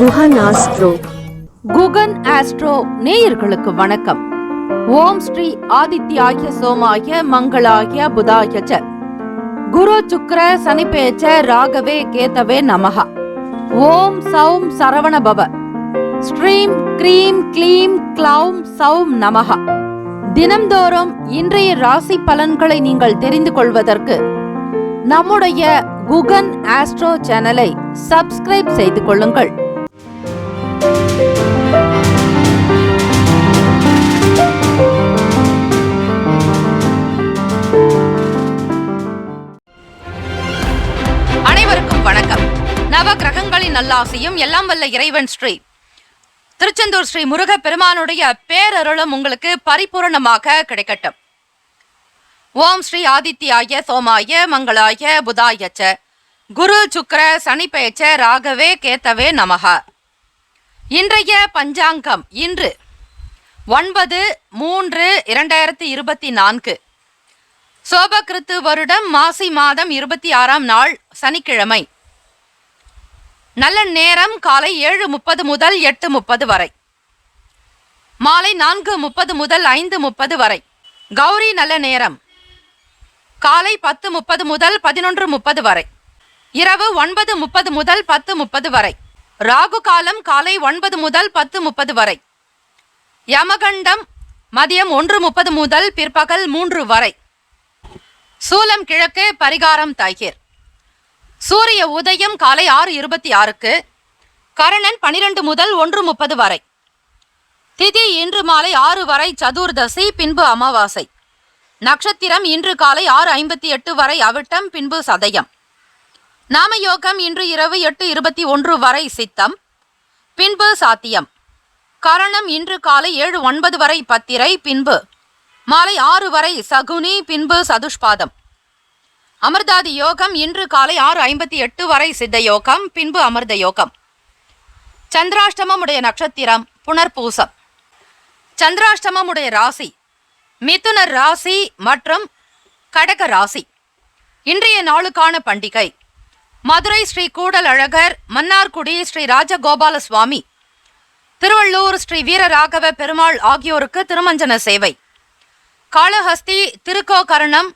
Guhan astro. Guhan astro நேயர்களுக்கு வணக்கம். ஓம் ஸ்ரீ ஆதித்யாய சோமாய மங்களாய புதாய ச குரு சுக்ர சனிபேச்ச ராகவே கேதவே நமஹ. ஓம் சௌம் சரவண பவ. ஸ்ரீம் க்ரீம் க்ளீம் க்ளௌம் சௌம் நமஹ. தினம்தோறும் இன்றைய ராசி பலன்களை நீங்கள் தெரிந்து கொள்வதற்கு நம்முடைய குகன் ஆஸ்ட்ரோ சேனலை சப்ஸ்கிரைப் செய்து கொள்ளுங்கள். அனைவருக்கும் வணக்கம். நவ கிரகங்களின் நல்லாசியும் எல்லாம் வல்ல இறைவன் ஸ்ரீ திருச்செந்தூர் ஸ்ரீ முருக பெருமானுடைய பேரருளும் உங்களுக்கு பரிபூரணமாக கிடைக்கட்டும். ஓம் ஸ்ரீ ஆதித்யாய சோமாய மங்களாய புதாய ச குரு சுக்ர சனிபேச்ச ராகவே கேதவே நமஹ. இன்றைய பஞ்சாங்கம் இன்று 9/3/2024 சோபகிருத்து வருடம் மாசி மாதம் 26ஆம் நாள் சனிக்கிழமை. நல்ல நேரம் காலை 7:30 முதல் 8:30 வரை, மாலை 4:30 முதல் 5:30 வரை. கௌரி நல்ல நேரம் காலை 10:30 முதல் 11:30 வரை, இரவு 9:30 முதல் 10:30 வரை. ராகு காலம் காலை 9 முதல் 10:30 வரை. யமகண்டம் மதியம் 1:30 முதல் பிற்பகல் 3 வரை. சூலம் கிழக்கு, பரிகாரம் தைகீர். சூரிய உதயம் காலை 6:26க்கு, கரணன் 12 முதல் 1:30 வரை. திதி இன்று மாலை 6 வரை சதுர்தசி, பின்பு அமாவாசை. நட்சத்திரம் இன்று காலை 6:58 வரை அவிட்டம், பின்பு சதயம். நாமயோகம் இன்று இரவு 8:21 வரை சித்தம், பின்பு சாத்தியம். கரணம் இன்று காலை 7:09 வரை பத்திரை, பின்பு மாலை 6 வரை சகுனி, பின்பு சதுஷ்பாதம். அமிர்தாதி யோகம் இன்று காலை 6:58 வரை சித்த யோகம், பின்பு அமிர்த யோகம். சந்திராஷ்டமமுடைய நட்சத்திரம் புனர்பூசம். சந்திராஷ்டமமுடைய ராசி மிதுன ராசி மற்றும் கடக ராசி. இன்றைய நாளுக்கான பண்டிகை மதுரை ஸ்ரீ கூடல் அழகர், மன்னார்குடி ஸ்ரீ ராஜகோபால சுவாமி, திருவள்ளூர் ஸ்ரீ வீரராகவ பெருமாள் ஆகியோருக்கு திருமஞ்சன சேவை. காளஹஸ்தி, திருக்கோகரணம்,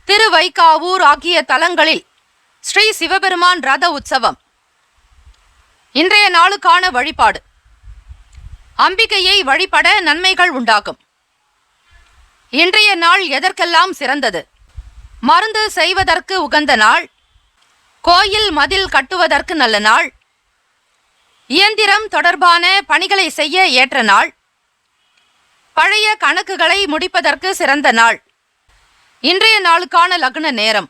திருவைகாவூர் ஆகிய தலங்களில் ஸ்ரீ சிவபெருமான் ரத உற்சவம். இன்றைய நாளுக்கான வழிபாடு அம்பிகையை வழிபட நன்மைகள் உண்டாகும். இன்றைய நாள் எதற்கெல்லாம் சிறந்தது? மருந்து செய்வதற்கு உகந்த நாள், கோயில் மதில் கட்டுவதற்கு நல்ல நாள், இயந்திரம் தொடர்பான பணிகளை செய்ய ஏற்ற நாள், பழைய கணக்குகளை முடிப்பதற்கு சிறந்த நாள். இன்றைய நாளுக்கான லக்ன நேரம்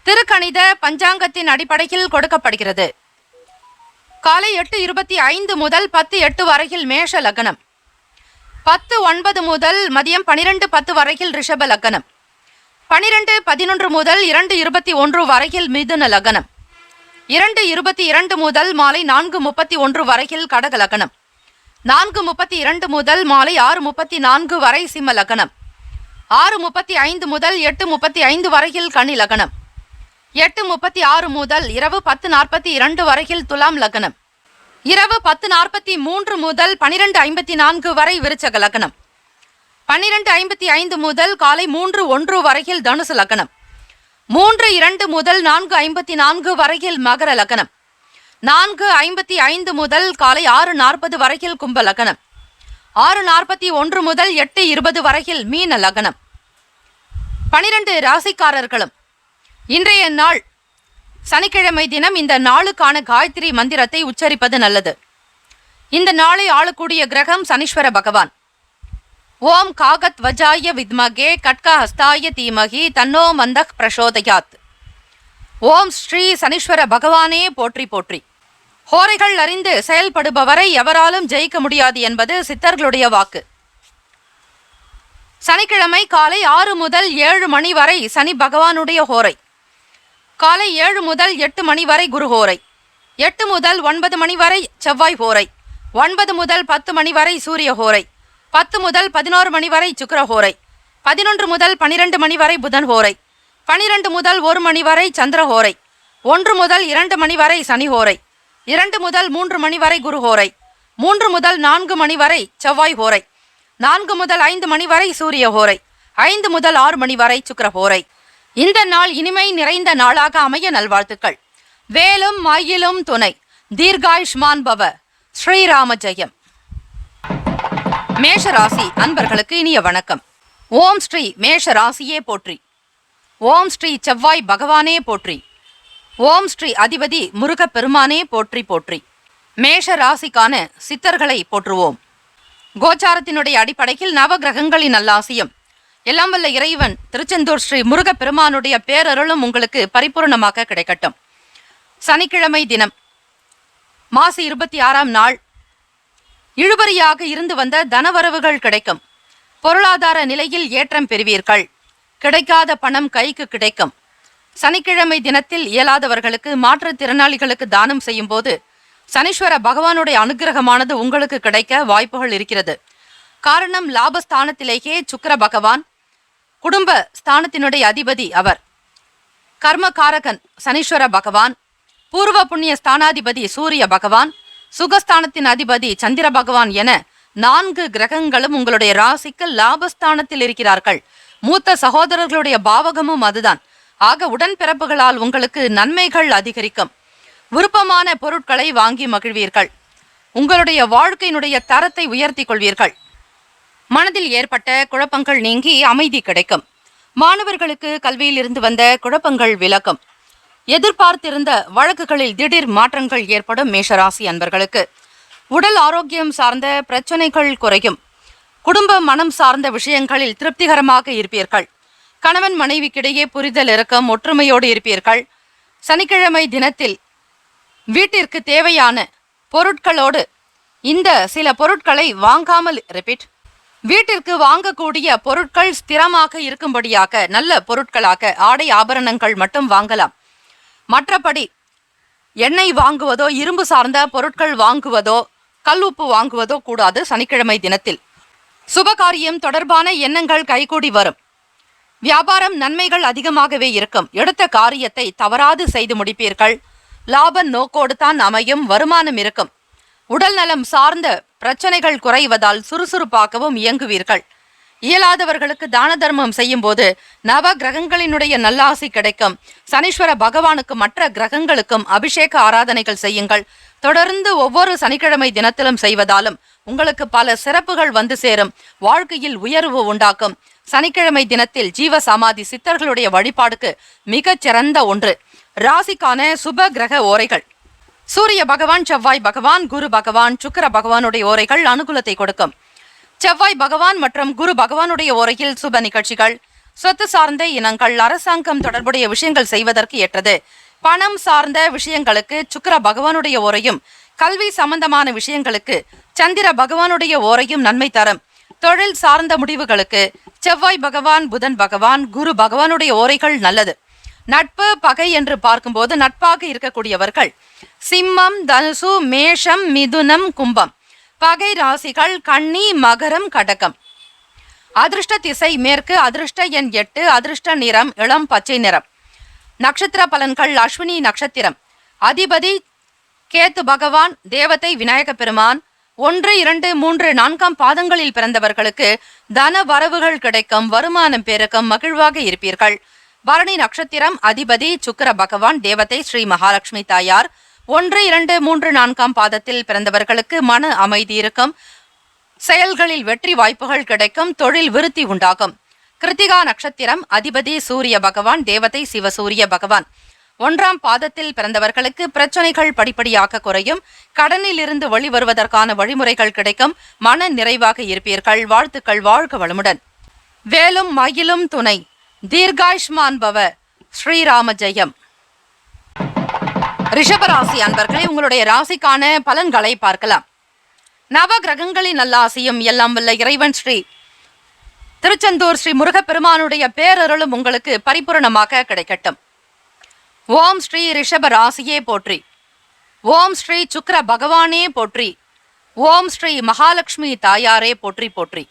திருக்கணித பஞ்சாங்கத்தின் அடிப்படையில் கொடுக்கப்படுகிறது. காலை 8:25 முதல் 10:08 வரையில் மேஷ லக்னம், 10:09 முதல் மதியம் 12:10 வரையில் ரிஷப லக்னம், 12:11 முதல் 2:21 வரையில் மிதுன லக்னம், 2:22 முதல் மாலை 4:31 வரையில் கடக லக்னம், 4:32 முதல் மாலை 6:34 வரை சிம்ம லக்னம், 6:35 முதல் 8:35 வரையில் கன்னி லக்னம், 8:36 முதல் இரவு 10:42 வரையில் துலாம் லக்னம், இரவு 10:43 முதல் 12:54 வரை விருச்சக லக்னம், 12:55 முதல் காலை 3:01 வரையில் தனுசு லக்னம், 3:02 முதல் 4:54 வரையில் மகர லக்னம், 4:55 முதல் காலை 6:40 வரையில் கும்ப லக்னம், 6:41 முதல் 8:20 வரையில் மீன லக்னம். 12 ராசிக்காரர்களும் இன்றைய நாள் சனிக்கிழமை தினம் இந்த நாளுக்கான காயத்ரி மந்திரத்தை உச்சரிப்பது நல்லது. இந்த நாளை ஆளக்கூடிய கிரகம் சனீஸ்வர பகவான். ஓம் காகத் வஜாய வித்மகே கட்க ஹஸ்தாய தீமகி தன்னோ மந்தக் பிரசோதயாத். ஓம் ஸ்ரீ சனீஸ்வர பகவானே போற்றி போற்றி. ஹோரைகள் அறிந்து செயல்படுபவரை எவராலும் ஜெயிக்க முடியாது என்பது சித்தர்களுடைய வாக்கு. சனிக்கிழமை காலை 6 முதல் 7 மணி வரை சனி பகவானுடைய ஹோரை, காலை 7 முதல் 8 மணி வரை குரு ஹோரை, 8 முதல் 9 மணி வரை செவ்வாய் ஹோரை, 9 முதல் 10 மணி வரை சூரிய ஹோரை, 10 முதல் 11 மணி வரை சுக்கிர ஹோரை, 11 முதல் 12 மணி வரை புதன் ஹோரை, 12 முதல் 1 மணி வரை சந்திர ஹோரை, 1 முதல் 2 மணி வரை சனி ஹோரை, 2 முதல் 3 மணி வரை குரு ஹோரை, 3 முதல் 4 மணி வரை செவ்வாய் ஹோரை, 4 முதல் 5 மணி வரை சூரிய ஹோரை, 5 முதல் 6 மணி வரை சுக்கிர ஹோரை. இந்த நாள் இனிமை நிறைந்த நாளாக அமைய நல்வாழ்த்துக்கள். வேலும் மயிலும் துணை. தீர்காயுஷ்மான் பவ. ஸ்ரீராம ஜெயம். மேஷ ராசி அன்பர்களுக்கு இனிய வணக்கம். ஓம் ஸ்ரீ மேஷ ராசியே போற்றி. ஓம் ஸ்ரீ செவ்வாய் பகவானே போற்றி. ஓம் ஸ்ரீ அதிபதி முருகப் பெருமானே போற்றி போற்றி. மேஷ ராசிக்கான சித்தர்களை போற்றுவோம். கோச்சாரத்தினுடைய அடிப்படையில் நவ கிரகங்களின் நல்லாசியம் எல்லாம் வல்ல இறைவன் திருச்செந்தூர் ஸ்ரீ முருகப் பெருமானுடைய பேரருளும் உங்களுக்கு பரிபூர்ணமாக கிடைக்கட்டும். சனிக்கிழமை தினம் மாசி 26ஆம் நாள். இழுபறியாக இருந்து வந்த தனவரவுகள் கிடைக்கும். பொருளாதார நிலையில் ஏற்றம் பெறுவீர்கள். கிடைக்காத பணம் கைக்கு கிடைக்கும். சனிக்கிழமை தினத்தில் இயலாதவர்களுக்கு மாற்றுத்திறனாளிகளுக்கு தானம் செய்யும் போது சனீஸ்வர பகவானுடைய அனுகிரகமானது உங்களுக்கு கிடைக்க வாய்ப்புகள் இருக்கிறது. காரணம் லாபஸ்தானத்திலேயே சுக்கிர பகவான், குடும்ப ஸ்தானத்தினுடைய அதிபதி அவர். கர்மகாரகன் சனீஸ்வர பகவான், பூர்வ புண்ணிய ஸ்தானாதிபதி சூரிய பகவான், சுகஸ்தானத்தின் அதிபதி சந்திர பகவான் என 4 கிரகங்களும் உங்களுடைய ராசிக்கு லாபஸ்தானத்தில் இருக்கிறார்கள். மூத்த சகோதரர்களுடைய பாவகமும் அதுதான். ஆக உடன்பிறப்புகளால் உங்களுக்கு நன்மைகள் அதிகரிக்கும். விருப்பமான பொருட்களை வாங்கி மகிழ்வீர்கள். உங்களுடைய வாழ்க்கையினுடைய தரத்தை உயர்த்தி கொள்வீர்கள். மனதில் ஏற்பட்ட குழப்பங்கள் நீங்கி அமைதி கிடைக்கும். மாணவர்களுக்கு கல்வியில் இருந்து வந்த குழப்பங்கள் விலகும். எதிர்பார்த்திருந்த வழக்குகளில் திடீர் மாற்றங்கள் ஏற்படும். மேஷராசி அன்பர்களுக்கு உடல் ஆரோக்கியம் சார்ந்த பிரச்சனைகள் குறையும். குடும்ப மனம் சார்ந்த விஷயங்களில் திருப்திகரமாக இருப்பீர்கள். கணவன் மனைவிக்கிடையே புரிதல் இருக்கும். ஒற்றுமையோடு இருப்பீர்கள். சனிக்கிழமை தினத்தில் வீட்டிற்கு தேவையான பொருட்களோடு இந்த சில பொருட்களை வாங்காமல் வீட்டிற்கு வாங்கக்கூடிய பொருட்கள் ஸ்திரமாக இருக்கும்படியாக நல்ல பொருட்களாக ஆடை ஆபரணங்கள் மட்டும் வாங்கலாம். மற்றபடி எண்ணெய் வாங்குவதோ இரும்பு சார்ந்த பொருட்கள் வாங்குவதோ கல் உப்பு வாங்குவதோ கூடாது. சனிக்கிழமை தினத்தில் சுபகாரியம் தொடர்பான எண்ணங்கள் கைகூடி வரும். வியாபாரம் நன்மைகள் அதிகமாகவே இருக்கும். எடுத்த காரியத்தை தவறாது செய்து முடிப்பீர்கள். லாப நோக்கோடு தான் அமையும். வருமானம் இருக்கும். உடல் நலம் சார்ந்த பிரச்சனைகள் குறைவதால் சுறுசுறுப்பாகவும் இயங்குவீர்கள். இயலாதவர்களுக்கு தான தர்மம் செய்யும் போது நவ கிரகங்களினுடைய நல்லாசி கிடைக்கும். சனீஸ்வர பகவானுக்கு மற்ற கிரகங்களுக்கும் அபிஷேக ஆராதனைகள் செய்யுங்கள். தொடர்ந்து ஒவ்வொரு சனிக்கிழமை தினத்திலும் செய்வதாலும் உங்களுக்கு பல சிறப்புகள் வந்து சேரும். வாழ்க்கையில் உயர்வு உண்டாக்கும். சனிக்கிழமை தினத்தில் ஜீவ சமாதி சித்தர்களுடைய வழிபாடுக்கு மிகச் சிறந்த ஒன்று. ராசிக்கான சுப கிரக ஓரைகள். சூரிய பகவான், செவ்வாய் பகவான், குரு பகவான், சுக்கிர பகவானுடைய ஓரைகள் அனுகூலத்தை கொடுக்கும். செவ்வாய் பகவான் மற்றும் குரு பகவானுடைய ஓரையில் சுப நிகழ்ச்சிகள், சொத்து சார்ந்த இனங்கள், அரசாங்கம் தொடர்புடைய விஷயங்கள் செய்வதற்கு ஏற்றது. பணம் சார்ந்த விஷயங்களுக்கு சுக்கிர பகவானுடைய ஓரையும், கல்வி சம்பந்தமான விஷயங்களுக்கு சந்திர பகவானுடைய ஓரையும் நன்மை தரும். தொழில் சார்ந்த முடிவுகளுக்கு செவ்வாய் பகவான், புதன் பகவான், குரு பகவானுடைய ஓரைகள் நல்லது. நட்பு பகை என்று பார்க்கும்போது நட்பாக இருக்கக்கூடியவர்கள் சிம்மம், தனுசு, மேஷம், மிதுனம், கும்பம். பகை ராசிகள் கன்னி, மகரம், கடகம். அதிர்ஷ்ட திசை மேற்கு. அதிர்ஷ்ட எண் 8. அதிர்ஷ்ட நிறம் இளம் பச்சை நிறம். நட்சத்திர பலன்கள் அஸ்வினி நட்சத்திரம். அதிபதி கேத்து பகவான். தேவதை விநாயக பெருமான். 1, 2, 3, 4ஆம் பாதங்களில் பிறந்தவர்களுக்கு தன வரவுகள் கிடைக்கும். வருமானம் பெருக்கும். மகிழ்வாக இருப்பீர்கள். பரணி நட்சத்திரம். அதிபதி சுக்கிர பகவான். தேவதை ஸ்ரீ மகாலட்சுமி தாயார். 1, 2, 3, 4ஆம் பாதத்தில் பிறந்தவர்களுக்கு மன அமைதி இருக்கும். செயல்களில் வெற்றி வாய்ப்புகள் கிடைக்கும். தொழில் விருத்தி உண்டாகும். கிருத்திகா நட்சத்திரம். அதிபதி சூரிய பகவான். தேவதை சிவசூரிய பகவான். 1ஆம் பாதத்தில் பிறந்தவர்களுக்கு பிரச்சனைகள் படிப்படியாக குறையும். கடனில் இருந்து வெளிவருவதற்கான வழிமுறைகள் கிடைக்கும். மன நிறைவாக இருப்பீர்கள். வாழ்த்துக்கள். வாழ்க வளமுடன். வேலும் மயிலும் துணை. தீர்காயுஷ்மான் பவ. ஸ்ரீராம ஜெயம். ரிஷபராசி அன்பர்களே, உங்களுடைய ராசிக்கான பலன்களை பார்க்கலாம். நவ கிரகங்களின் நல்லாசியும் எல்லாம் வல்ல இறைவன் ஸ்ரீ திருச்செந்தூர் ஸ்ரீ முருகப்பெருமானுடைய பேரருளும் உங்களுக்கு பரிபூரணமாக கிடைக்கட்டும். ஓம் ஸ்ரீ ரிஷப ராசியே போற்றி. ஓம் ஸ்ரீ சுக்கிர பகவானே போற்றி. ஓம் ஸ்ரீ மகாலட்சுமி தாயாரே போற்றி போற்றி.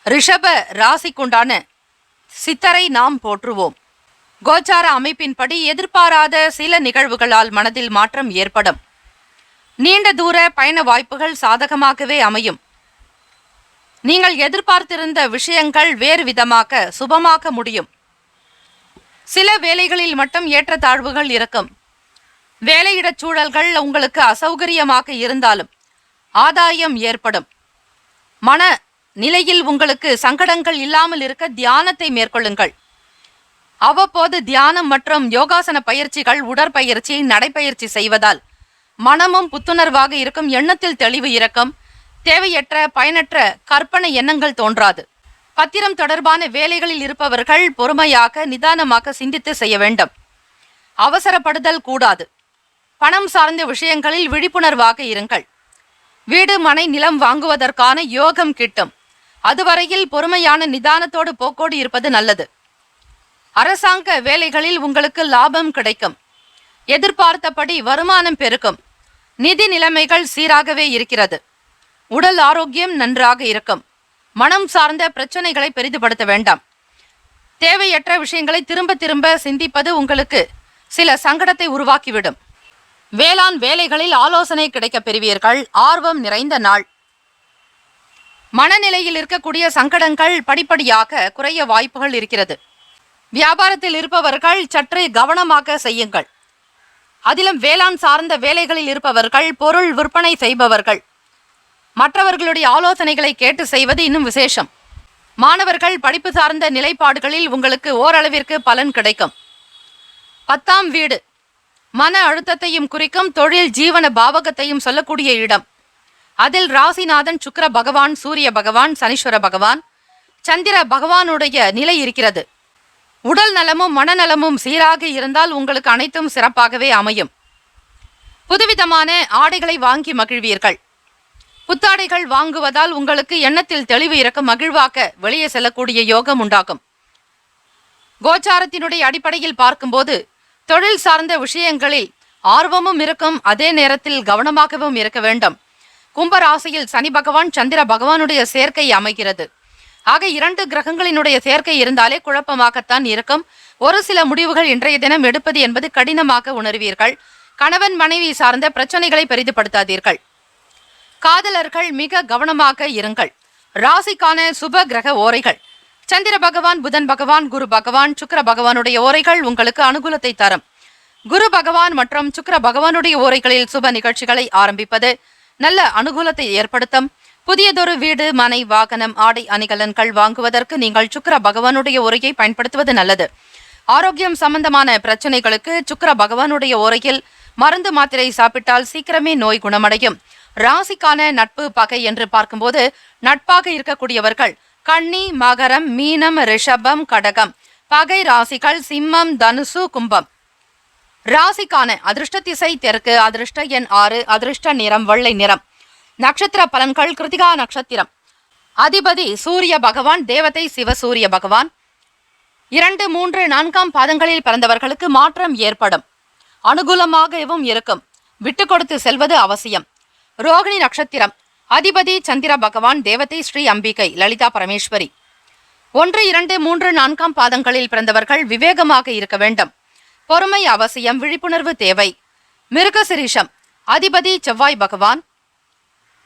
ரிஷப ராசிக்குண்டான சித்தரை நாம் போற்றுவோம். கோச்சார அமைப்பின்படி எதிர்பாராத சில நிகழ்வுகளால் மனதில் மாற்றம் ஏற்படும். நீண்ட தூர பயண வாய்ப்புகள் சாதகமாகவே அமையும். நீங்கள் எதிர்பார்த்திருந்த விஷயங்கள் வேறு விதமாக சுபமாக முடியும். சில வேலைகளில் மட்டும் ஏற்றத்தாழ்வுகள் இருக்கும். வேலையிடச் சூழல்கள் உங்களுக்கு அசௌகரியமாக இருந்தாலும் ஆதாயம் ஏற்படும். மன நிலையில் உங்களுக்கு சங்கடங்கள் இல்லாமல் இருக்க தியானத்தை மேற்கொள்ளுங்கள். அவ்வப்போது தியானம் மற்றும் யோகாசன பயிற்சிகள், உடற்பயிற்சி, நடைப்பயிற்சி செய்வதால் மனமும் புத்துணர்வாக இருக்கும். எண்ணத்தில் தெளிவு இருக்கும். தேவையற்ற பயனற்ற கற்பனை எண்ணங்கள் தோன்றாது. பத்திரம் தொடர்பான வேலைகளில் இருப்பவர்கள் பொறுமையாக நிதானமாக சிந்தித்து செய்ய வேண்டும். அவசரப்படுதல் கூடாது. பணம் சார்ந்த விஷயங்களில் விழிப்புணர்வாக இருங்கள். வீடு, மனை, நிலம் வாங்குவதற்கான யோகம் கிட்டும். அதுவரையில் பொறுமையான நிதானத்தோடு போக்கோடு இருப்பது நல்லது. அரசாங்க வேலைகளில் உங்களுக்கு லாபம் கிடைக்கும். எதிர்பார்த்தபடி வருமானம் பெருக்கும். நிதி நிலைமைகள் சீராகவே இருக்கிறது. உடல் ஆரோக்கியம் நன்றாக இருக்கும். மனம் சார்ந்த பிரச்சனைகளை பெரிதுபடுத்த வேண்டாம். தேவையற்ற விஷயங்களை திரும்ப திரும்ப சிந்திப்பது உங்களுக்கு சில சங்கடத்தை உருவாக்கிவிடும். வேளாண் வேலைகளில் ஆலோசனை கிடைக்க பெறுவீர்கள். ஆர்வம் நிறைந்த நாள். மனநிலையில் இருக்கக்கூடிய சங்கடங்கள் படிப்படியாக குறைய வாய்ப்புகள் இருக்கிறது. வியாபாரத்தில் இருப்பவர்கள் சற்று கவனமாக செய்யுங்கள். அதிலும் வேளாண் சார்ந்த வேலைகளில் இருப்பவர்கள், பொருள் விற்பனை செய்பவர்கள் மற்றவர்களுடைய ஆலோசனைகளை கேட்டு செய்வது இன்னும் விசேஷம். மாணவர்கள் படிப்பு சார்ந்த நிலைப்பாடுகளில் உங்களுக்கு ஓரளவிற்கு பலன் கிடைக்கும். 10ஆம் வீடு மன அழுத்தத்தையும் குறிக்கும். தொழில் ஜீவன பாவகத்தையும் சொல்லக்கூடிய இடம். அதில் ராசிநாதன் சுக்கிர பகவான், சூரிய பகவான், சனீஸ்வர பகவான், சந்திர பகவானுடைய நிலை இருக்கிறது. உடல் நலமும் மனநலமும் சீராக இருந்தால் உங்களுக்கு அனைத்தும் சிறப்பாகவே அமையும். புதுவிதமான ஆடைகளை வாங்கி மகிழ்வீர்கள். புத்தாடைகள் வாங்குவதால் உங்களுக்கு எண்ணத்தில் தெளிவு இருக்கும். மகிழ்வாக வெளியே செல்லக்கூடிய யோகம் உண்டாகும். கோச்சாரத்தினுடைய அடிப்படையில் பார்க்கும்போது தொழில் சார்ந்த விஷயங்களில் ஆர்வமும் இருக்கும். அதே நேரத்தில் கவனமாகவும் இருக்க வேண்டும். கும்பராசியில் சனி பகவான், சந்திர பகவானுடைய சேர்க்கை அமைகிறது. ஆக 2 கிரகங்களினுடைய சேர்க்கை இருந்தாலே குழப்பமாகத்தான் இருக்கும். ஒரு சில முடிவுகள் இன்றைய தினம் எடுப்பது என்பது கடினமாக உணர்வீர்கள். கணவன் மனைவி சார்ந்த பிரச்சனைகளை பெரிதுபடுத்தாதீர்கள். காதலர்கள் மிக கவனமாக இருங்கள். ராசிக்கான சுப கிரக ஓரைகள்: சந்திர பகவான், புதன் பகவான், குரு பகவான், சுக்கிர பகவானுடைய ஓரைகள் உங்களுக்கு அனுகூலத்தை தரும். குரு பகவான் மற்றும் சுக்கிர பகவானுடைய ஓரைகளில் சுப நிகழ்ச்சிகளை ஆரம்பிப்பது நல்ல அனுகூலத்தை ஏற்படுத்தும். புதியதொரு வீடு, மனை, வாகனம், ஆடை அணிகலன்கள் வாங்குவதற்கு நீங்கள் சுக்கிர பகவானுடைய ஓரையை பயன்படுத்துவது நல்லது. ஆரோக்கியம் சம்பந்தமான பிரச்சனைகளுக்கு சுக்கிர பகவானுடைய ஓரையில் மருந்து மாத்திரை சாப்பிட்டால் சீக்கிரமே நோய் குணமடையும். ராசிக்கான நட்பு பகை என்று பார்க்கும்போது நட்பாக இருக்கக்கூடியவர்கள் கன்னி, மகரம், மீனம், ரிஷபம், கடகம். பகை ராசிகள் சிம்மம், தனுசு, கும்பம். ராசிக்கான அதிர்ஷ்ட திசை தெற்கு. அதிர்ஷ்ட எண் 6. அதிர்ஷ்ட நிறம் வெள்ளை நிறம். நட்சத்திர பலன்கள்: கிருத்திகா நட்சத்திரம். அதிபதி சூரிய பகவான், தேவதை சிவசூரிய பகவான். 2, 3, 4ஆம் பாதங்களில் பிறந்தவர்களுக்கு மாற்றம் ஏற்படும். அனுகூலமாகவும் இருக்கும். விட்டு கொடுத்து செல்வது அவசியம். ரோகிணி நட்சத்திரம். அதிபதி சந்திர பகவான், தேவதை ஸ்ரீ அம்பிகை லலிதா பரமேஸ்வரி. 1, 2, 3, 4ஆம் பாதங்களில் பிறந்தவர்கள் விவேகமாக இருக்க வேண்டும். பொறுமை அவசியம். விழிப்புணர்வு தேவை. மிருகசிரீஷம். அதிபதி செவ்வாய் பகவான்,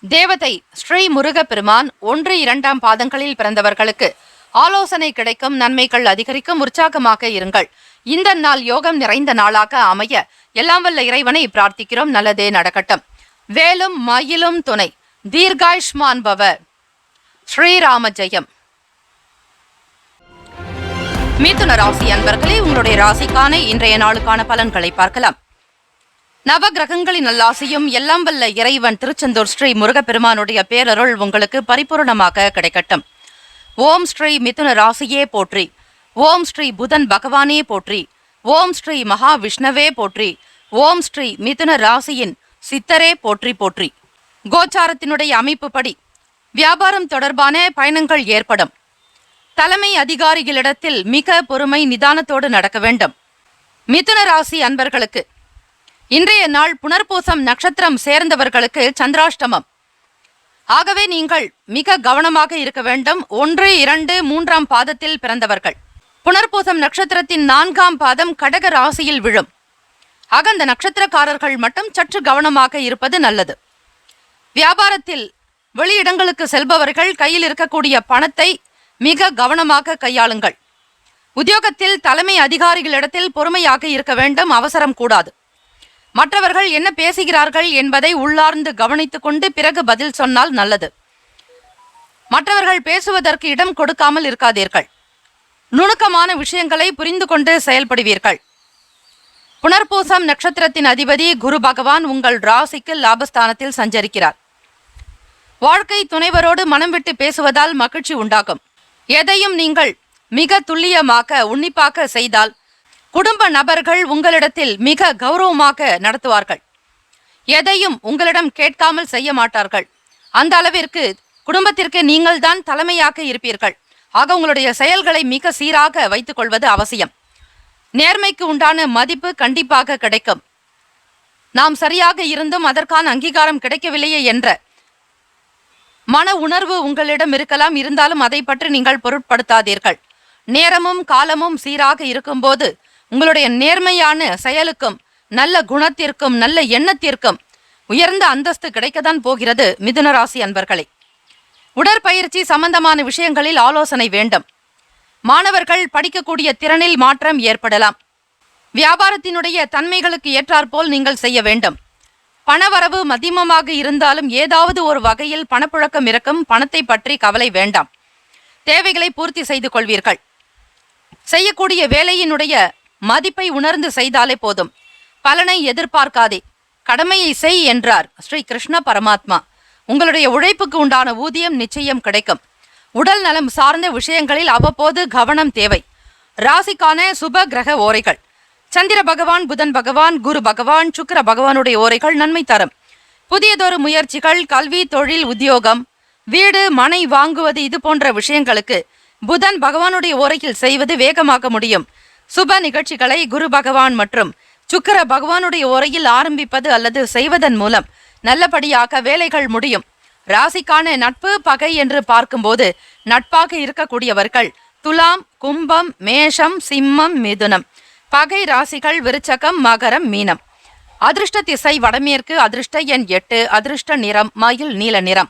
தேவதை ஸ்ரீ முருக பெருமான். 1, 2ஆம் பாதங்களில் பிறந்தவர்களுக்கு ஆலோசனை கிடைக்கும். நன்மைகள் அதிகரிக்கும். உற்சாகமாக இருங்கள். இந்த நாள் யோகம் நிறைந்த நாளாக அமைய எல்லாம் வல்ல இறைவனை பிரார்த்திக்கிறோம். நல்லதே நடக்கட்டும். வேலும் மயிலும் துணை. தீர்காயுஷ்மான் பவ. ஸ்ரீராம ஜெயம். மிதுன ராசி அன்பர்களே, உங்களுடைய ராசிக்கான இன்றைய நாளுக்கான பலன்களை பார்க்கலாம். நவ கிரகங்களின் நல்லாசியும் எல்லாம் வல்ல இறைவன் திருச்செந்தூர் ஸ்ரீ முருகப்பெருமானுடைய பேரருள் உங்களுக்கு பரிபூர்ணமாக கிடைக்கட்டும். ஓம் ஸ்ரீ மிதுன ராசியே போற்றி. ஓம் ஸ்ரீ புதன் பகவானே போற்றி. ஓம் ஸ்ரீ மகாவிஷ்ணவே போற்றி. ஓம் ஸ்ரீ மிதுன ராசியின் சித்தரே போற்றி போற்றி. கோச்சாரத்தினுடைய அமைப்புப்படி வியாபாரம் தொடர்பான பயணங்கள் ஏற்படும். தலைமை அதிகாரிகளிடத்தில் மிக பொறுமை நிதானத்தோடு நடக்க வேண்டும். மிதுன ராசி அன்பர்களுக்கு இன்றைய நாள் புனர்பூசம் நட்சத்திரம் சேர்ந்தவர்களுக்கு சந்திராஷ்டமம். ஆகவே நீங்கள் மிக கவனமாக இருக்க வேண்டும். 1, 2, 3ஆம் பாதத்தில் பிறந்தவர்கள் புனர்பூசம் நட்சத்திரத்தின் 4ஆம் பாதம் கடக ராசியில் விழும். ஆக அந்த நட்சத்திரக்காரர்கள் மட்டும் சற்று கவனமாக இருப்பது நல்லது. வியாபாரத்தில் வெளியிடங்களுக்கு செல்பவர்கள் கையில் இருக்கக்கூடிய பணத்தை மிக கவனமாக கையாளுங்கள். உத்தியோகத்தில் தலைமை அதிகாரிகளிடத்தில் பொறுமையாக இருக்க வேண்டும், அவசரம் கூடாது. மற்றவர்கள் என்ன பேசுகிறார்கள் என்பதை உள்ளார்ந்து கவனித்துக் கொண்டு பிறகு பதில் சொன்னால் நல்லது. மற்றவர்கள் பேசுவதற்கு இடம் கொடுக்காமல் இருக்காதீர்கள். நுணுக்கமான விஷயங்களை புரிந்து கொண்டு செயல்படுவீர்கள். புனர்பூசம் நட்சத்திரத்தின் அதிபதி குரு பகவான் உங்கள் ராசிக்கு லாபஸ்தானத்தில் சஞ்சரிக்கிறார். வாழ்க்கை துணைவரோடு மனம் விட்டு பேசுவதால் மகிழ்ச்சி உண்டாகும். எதையும் நீங்கள் மிக துல்லியமாக உன்னிப்பாக செய்தால் குடும்ப நபர்கள் உங்களிடத்தில் மிக கௌரவமாக நடத்துவார்கள். எதையும் உங்களிடம் கேட்காமல் செய்ய மாட்டார்கள். அந்த அளவிற்கு குடும்பத்திற்கு நீங்கள் தான் தலைமையாக இருப்பீர்கள். ஆக உங்களுடைய செயல்களை மிக சீராக வைத்துக் கொள்வது அவசியம். நேர்மைக்கு உண்டான மதிப்பு கண்டிப்பாக கிடைக்கும். நாம் சரியாக இருந்தும் அதற்கான அங்கீகாரம் கிடைக்கவில்லையே என்ற மன உணர்வு உங்களிடம் இருக்கலாம். இருந்தாலும் அதை பற்றி நீங்கள் பொருட்படுத்தாதீர்கள். நேரமும் காலமும் சீராக இருக்கும்போது உங்களுடைய நேர்மையான செயலுக்கும் நல்ல குணத்திற்கும் நல்ல எண்ணத்திற்கும் உயர்ந்த அந்தஸ்து கிடைக்கத்தான் போகிறது. மிதுன ராசி அன்பர்களே, உடற்பயிற்சி சம்பந்தமான விஷயங்களில் ஆலோசனை வேண்டும். மாணவர்கள் படிக்கக்கூடிய திறனில் மாற்றம் ஏற்படலாம். வியாபாரத்தினுடைய தன்மைகளுக்கு ஏற்றாற்போல் நீங்கள் செய்ய வேண்டும். பணவரவு மதிமமாக இருந்தாலும் ஏதாவது ஒரு வகையில் பணப்புழக்கம் இருக்கும். பணத்தை பற்றி கவலை வேண்டாம். தேவைகளை பூர்த்தி செய்து கொள்வீர்கள். செய்யக்கூடிய வேலையினுடைய மதிப்பை உணர்ந்து செய்தாலே போதும். பலனை எதிர்பார்க்காதே. கடமையை செய் என்றார் ஸ்ரீ கிருஷ்ண பரமாத்மா. உங்களுடைய உழைப்புக்கு உண்டான ஊதியம் நிச்சயம் கிடைக்கும். உடல் நலம் சார்ந்த விஷயங்களில் அவ்வப்போது கவனம் தேவை. ராசிக்கான சுப கிரக ஓரைகள்: சந்திர பகவான், புதன் பகவான், குரு பகவான், சுக்கிர பகவானுடைய ஓரைகள் நன்மை தரும். புதியதொரு முயற்சிகள், கல்வி, தொழில், உத்தியோகம், வீடு, மனை வாங்குவது இது போன்ற விஷயங்களுக்கு புதன் பகவானுடைய ஓரையில் செய்வது வேகமாக முடியும். சுப நிகழ்ச்சிகளை குரு பகவான் மற்றும் சுக்கிர பகவானுடைய ஓரையில் ஆரம்பிப்பது அல்லது செய்வதன் மூலம் நல்லபடியாக வேலைகள் முடியும். ராசிக்கான நட்பு பகை என்று பார்க்கும்போது நட்பாக இருக்கக்கூடியவர்கள் துலாம், கும்பம், மேஷம், சிம்மம், மிதுனம். பகை ராசிகள் விருச்சகம், மகரம், மீனம். அதிர்ஷ்ட திசை வடமேற்கு. அதிர்ஷ்ட எண் 8. அதிர்ஷ்ட நிறம் மயில் நீல நிறம்.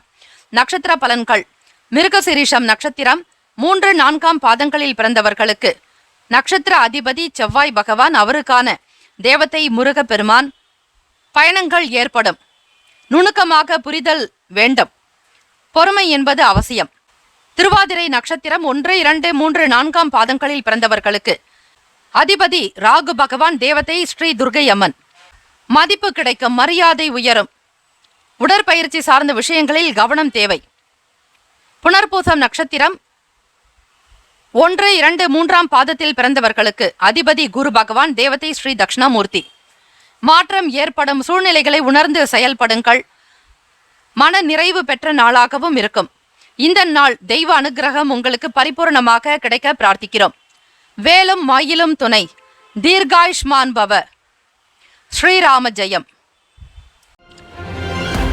நட்சத்திர பலன்கள்: மிருகசிரீஷம் நட்சத்திரம் 3, 4 பாதங்களில் பிறந்தவர்களுக்கு நட்சத்திர அதிபதி செவ்வாய் பகவான். அவருக்கான தேவதை முருக பெருமான். பயணங்கள் ஏற்படும். நுணுக்கமாக புரிதல் வேண்டும். பொறுமை என்பது அவசியம். திருவாதிரை நட்சத்திரம் 1, 2, 3, 4 பாதங்களில் பிறந்தவர்களுக்கு அதிபதி ராகு பகவான். தேவதை ஸ்ரீ துர்கை அம்மன். மதிப்பு கிடைக்கும். மரியாதை உயரும். உடற்பயிற்சி சார்ந்த விஷயங்களில் கவனம் தேவை. புனர்பூசம் நட்சத்திரம் 1, 2, 3 பாதத்தில் பிறந்தவர்களுக்கு அதிபதி குரு பகவான். தேவதை ஸ்ரீ தட்சிணாமூர்த்தி. மாற்றம் ஏற்படும். சூழ்நிலைகளை உணர்ந்து செயல்படுங்கள். மன நிறைவு பெற்ற நாளாகவும் இருக்கும். இந்த நாள் தெய்வ அனுகிரகம் உங்களுக்கு பரிபூர்ணமாக கிடைக்க பிரார்த்திக்கிறோம். வேலும் மயிலும் துணை. தீர்காயுஷ்மான் பவ. ஸ்ரீராம ஜெயம்.